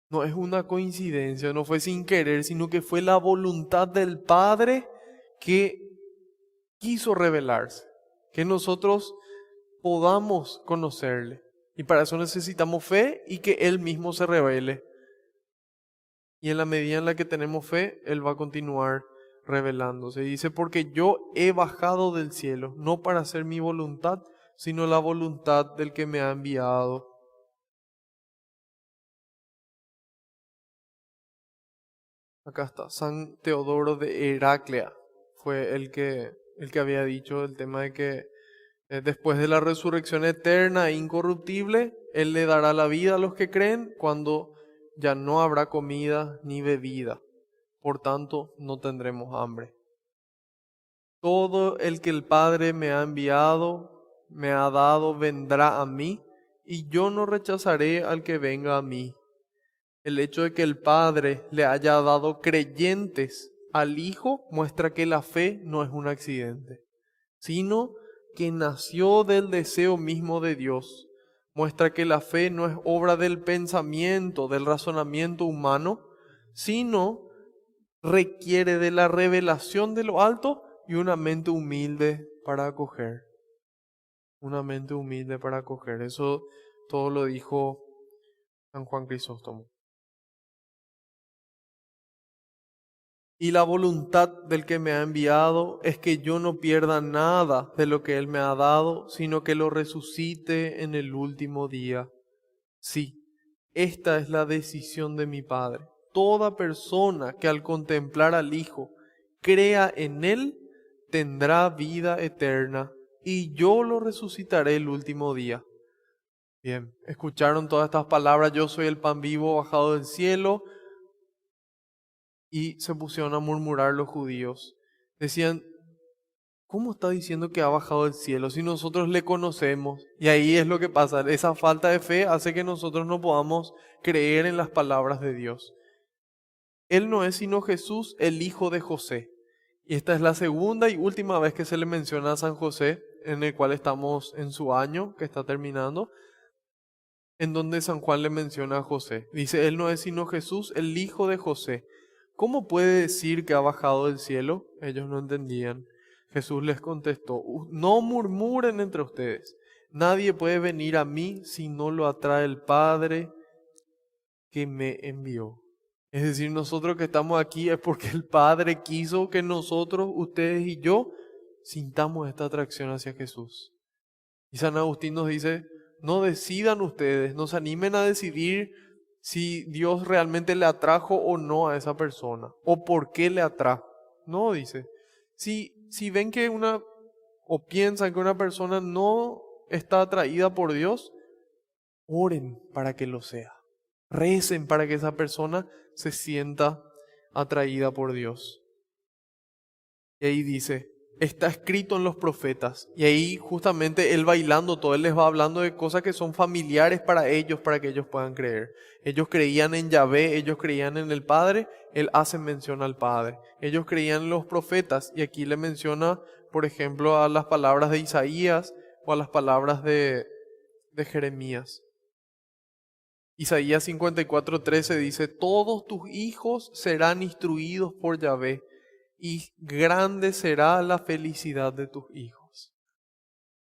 no es una coincidencia, no fue sin querer, sino que fue la voluntad del Padre que quiso revelarse, que nosotros podamos conocerle. Y para eso necesitamos fe y que Él mismo se revele. Y en la medida en la que tenemos fe, Él va a continuar revelándose. Dice, porque yo he bajado del cielo, no para hacer mi voluntad, sino la voluntad del que me ha enviado. Acá está, San Teodoro de Heraclea fue el que había dicho el tema de que después de la resurrección eterna e incorruptible, Él le dará la vida a los que creen cuando ya no habrá comida ni bebida. Por tanto, no tendremos hambre. Todo el que el Padre me ha enviado, me ha dado, vendrá a mí, y yo no rechazaré al que venga a mí. El hecho de que el Padre le haya dado creyentes al Hijo muestra que la fe no es un accidente, sino que nació del deseo mismo de Dios. Muestra que la fe no es obra del pensamiento, del razonamiento humano, sino requiere de la revelación de lo alto y una mente humilde para acoger. Una mente humilde para acoger. Eso todo lo dijo San Juan Crisóstomo. Y la voluntad del que me ha enviado es que yo no pierda nada de lo que Él me ha dado, sino que lo resucite en el último día. Sí, esta es la decisión de mi Padre. Toda persona que al contemplar al Hijo crea en Él, tendrá vida eterna, y yo lo resucitaré el último día. Bien, escucharon todas estas palabras, yo soy el pan vivo bajado del cielo, y se pusieron a murmurar los judíos. Decían, ¿cómo está diciendo que ha bajado del cielo si nosotros le conocemos? Y ahí es lo que pasa, esa falta de fe hace que nosotros no podamos creer en las palabras de Dios. Él no es sino Jesús, el hijo de José. Y esta es la segunda y última vez que se le menciona a San José, en el cual estamos en su año, que está terminando, en donde San Juan le menciona a José. Dice, él no es sino Jesús, el hijo de José. ¿Cómo puede decir que ha bajado del cielo? Ellos no entendían. Jesús les contestó, no murmuren entre ustedes. Nadie puede venir a mí si no lo atrae el Padre que me envió. Es decir, nosotros que estamos aquí es porque el Padre quiso que nosotros, ustedes y yo, sintamos esta atracción hacia Jesús. Y San Agustín nos dice, no decidan ustedes, no se animen a decidir si Dios realmente le atrajo o no a esa persona, o por qué le atrajo. No, dice, si ven que o piensan que una persona no está atraída por Dios, oren para que lo sea. Recen para que esa persona se sienta atraída por Dios. Y ahí dice, está escrito en los profetas. Y ahí justamente él bailando todo, él les va hablando de cosas que son familiares para ellos que ellos puedan creer. Ellos creían en Yahvé, ellos creían en el Padre, él hace mención al Padre. Ellos creían en los profetas y aquí le menciona, por ejemplo, a las palabras de Isaías o a las palabras de Jeremías. Isaías 54:13 dice, todos tus hijos serán instruidos por Yahvé, y grande será la felicidad de tus hijos.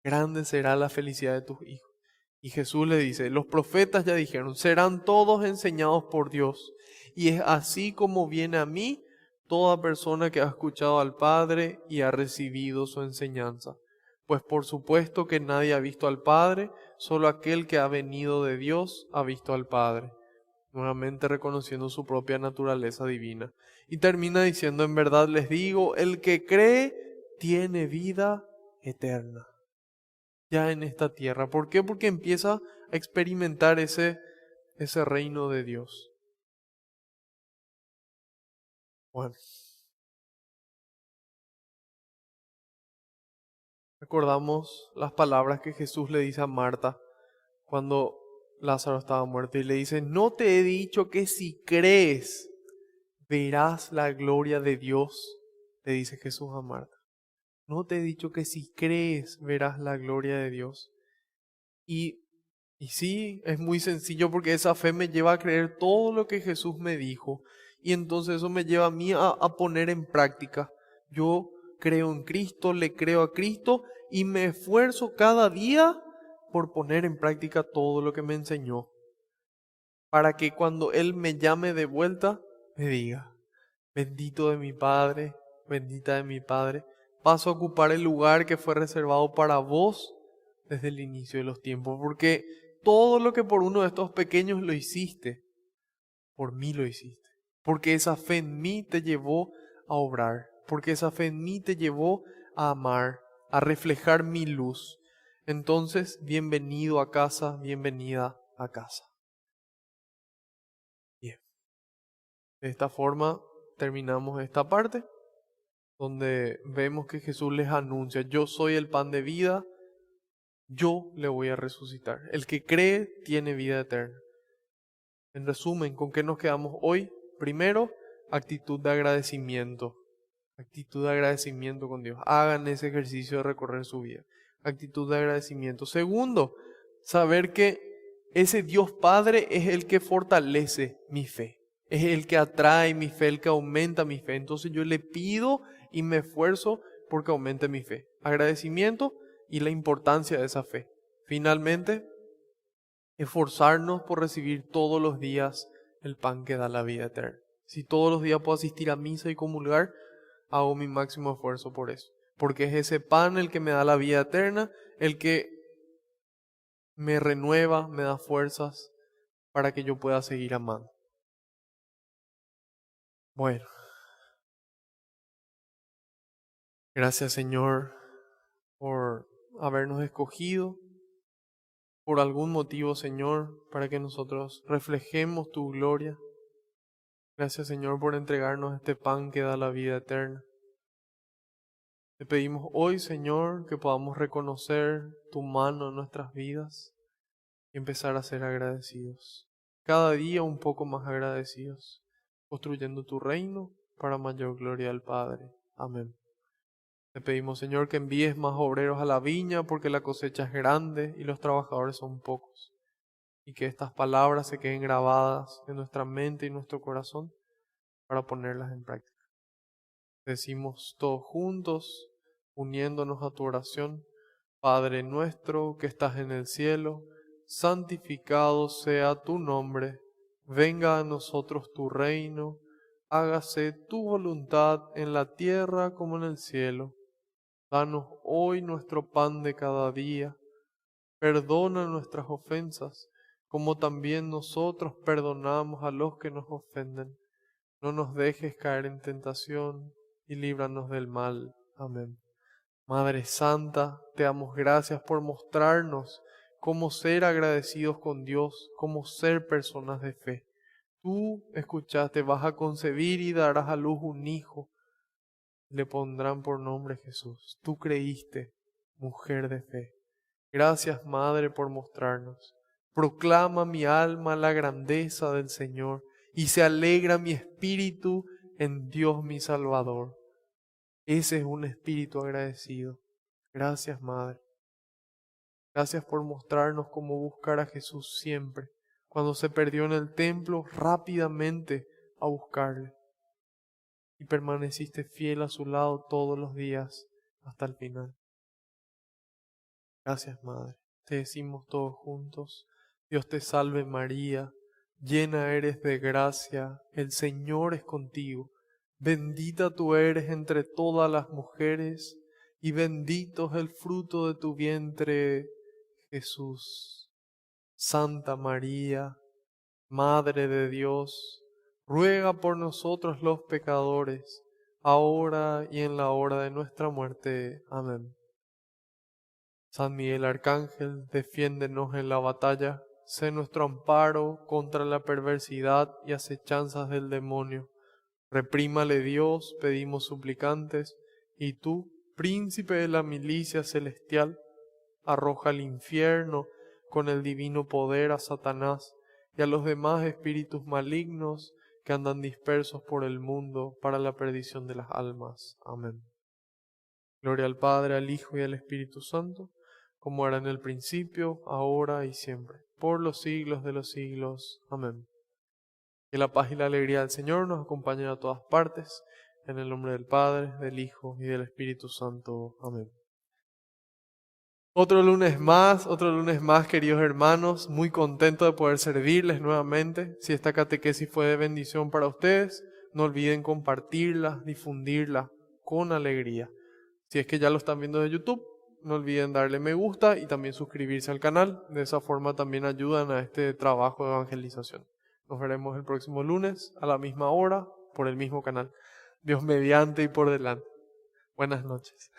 Grande será la felicidad de tus hijos. Y Jesús le dice, los profetas ya dijeron, serán todos enseñados por Dios. Y es así como viene a mí toda persona que ha escuchado al Padre y ha recibido su enseñanza. Pues por supuesto que nadie ha visto al Padre, solo aquel que ha venido de Dios ha visto al Padre. Nuevamente reconociendo su propia naturaleza divina. Y termina diciendo, en verdad les digo, el que cree tiene vida eterna. Ya en esta tierra. ¿Por qué? Porque empieza a experimentar ese reino de Dios. Bueno. Recordamos las palabras que Jesús le dice a Marta cuando Lázaro estaba muerto y le dice, no te he dicho que si crees verás la gloria de Dios, le dice Jesús a Marta. No te he dicho que si crees verás la gloria de Dios. Y sí, es muy sencillo porque esa fe me lleva a creer todo lo que Jesús me dijo. Y entonces eso me lleva a mí a poner en práctica. Yo creo en Cristo, le creo a Cristo y me esfuerzo cada día por poner en práctica todo lo que me enseñó. Para que cuando Él me llame de vuelta, me diga, bendito de mi Padre, bendita de mi Padre, paso a ocupar el lugar que fue reservado para vos desde el inicio de los tiempos. Porque todo lo que por uno de estos pequeños lo hiciste, por mí lo hiciste. Porque esa fe en mí te llevó a obrar. Porque esa fe en mí te llevó a amar, a reflejar mi luz. Entonces, bienvenido a casa, bienvenida a casa. Bien. De esta forma terminamos esta parte donde vemos que Jesús les anuncia, yo soy el pan de vida, yo le voy a resucitar. El que cree tiene vida eterna. En resumen, ¿con qué nos quedamos hoy? Primero, actitud de agradecimiento. Actitud de agradecimiento con Dios. Hagan ese ejercicio de recorrer su vida. Actitud de agradecimiento. Segundo, saber que ese Dios Padre es el que fortalece mi fe. Es el que atrae mi fe, el que aumenta mi fe. Entonces yo le pido y me esfuerzo porque aumente mi fe. Agradecimiento y la importancia de esa fe. Finalmente, esforzarnos por recibir todos los días el pan que da la vida eterna. Si todos los días puedo asistir a misa y comulgar, hago mi máximo esfuerzo por eso. Porque es ese pan el que me da la vida eterna, el que me renueva, me da fuerzas para que yo pueda seguir amando. Bueno, gracias Señor por habernos escogido, por algún motivo, Señor, para que nosotros reflejemos tu gloria. Gracias, Señor, por entregarnos este pan que da la vida eterna. Te pedimos hoy, Señor, que podamos reconocer tu mano en nuestras vidas y empezar a ser agradecidos. Cada día un poco más agradecidos, construyendo tu reino para mayor gloria del Padre. Amén. Te pedimos, Señor, que envíes más obreros a la viña porque la cosecha es grande y los trabajadores son pocos. Y que estas palabras se queden grabadas en nuestra mente y nuestro corazón para ponerlas en práctica. Decimos todos juntos, uniéndonos a tu oración: Padre nuestro que estás en el cielo, santificado sea tu nombre. Venga a nosotros tu reino. Hágase tu voluntad en la tierra como en el cielo. Danos hoy nuestro pan de cada día. Perdona nuestras ofensas, como también nosotros perdonamos a los que nos ofenden. No nos dejes caer en tentación y líbranos del mal. Amén. Madre Santa, te damos gracias por mostrarnos cómo ser agradecidos con Dios, cómo ser personas de fe. Tú escuchaste, vas a concebir y darás a luz un hijo. Le pondrán por nombre Jesús. Tú creíste, mujer de fe. Gracias, Madre, por mostrarnos. Proclama mi alma la grandeza del Señor y se alegra mi espíritu en Dios mi Salvador. Ese es un espíritu agradecido. Gracias, Madre. Gracias por mostrarnos cómo buscar a Jesús siempre. Cuando se perdió en el templo, rápidamente a buscarle. Y permaneciste fiel a su lado todos los días hasta el final. Gracias, Madre. Te decimos todos juntos: Dios te salve María, llena eres de gracia, el Señor es contigo. Bendita tú eres entre todas las mujeres, y bendito es el fruto de tu vientre, Jesús. Santa María, Madre de Dios, ruega por nosotros los pecadores, ahora y en la hora de nuestra muerte. Amén. San Miguel Arcángel, defiéndenos en la batalla, sé nuestro amparo contra la perversidad y acechanzas del demonio. Reprímale Dios, pedimos suplicantes, y tú, príncipe de la milicia celestial, arroja al infierno con el divino poder a Satanás y a los demás espíritus malignos que andan dispersos por el mundo para la perdición de las almas. Amén. Gloria al Padre, al Hijo y al Espíritu Santo, como era en el principio, ahora y siempre, por los siglos de los siglos. Amén. Que la paz y la alegría del Señor nos acompañen a todas partes, en el nombre del Padre, del Hijo y del Espíritu Santo. Amén. Otro lunes más, queridos hermanos, muy contento de poder servirles nuevamente. Si esta catequesis fue de bendición para ustedes, no olviden compartirla, difundirla con alegría. Si es que ya lo están viendo de YouTube, no olviden darle me gusta y también suscribirse al canal. De esa forma también ayudan a este trabajo de evangelización. Nos veremos el próximo lunes a la misma hora por el mismo canal. Dios mediante y por delante. Buenas noches.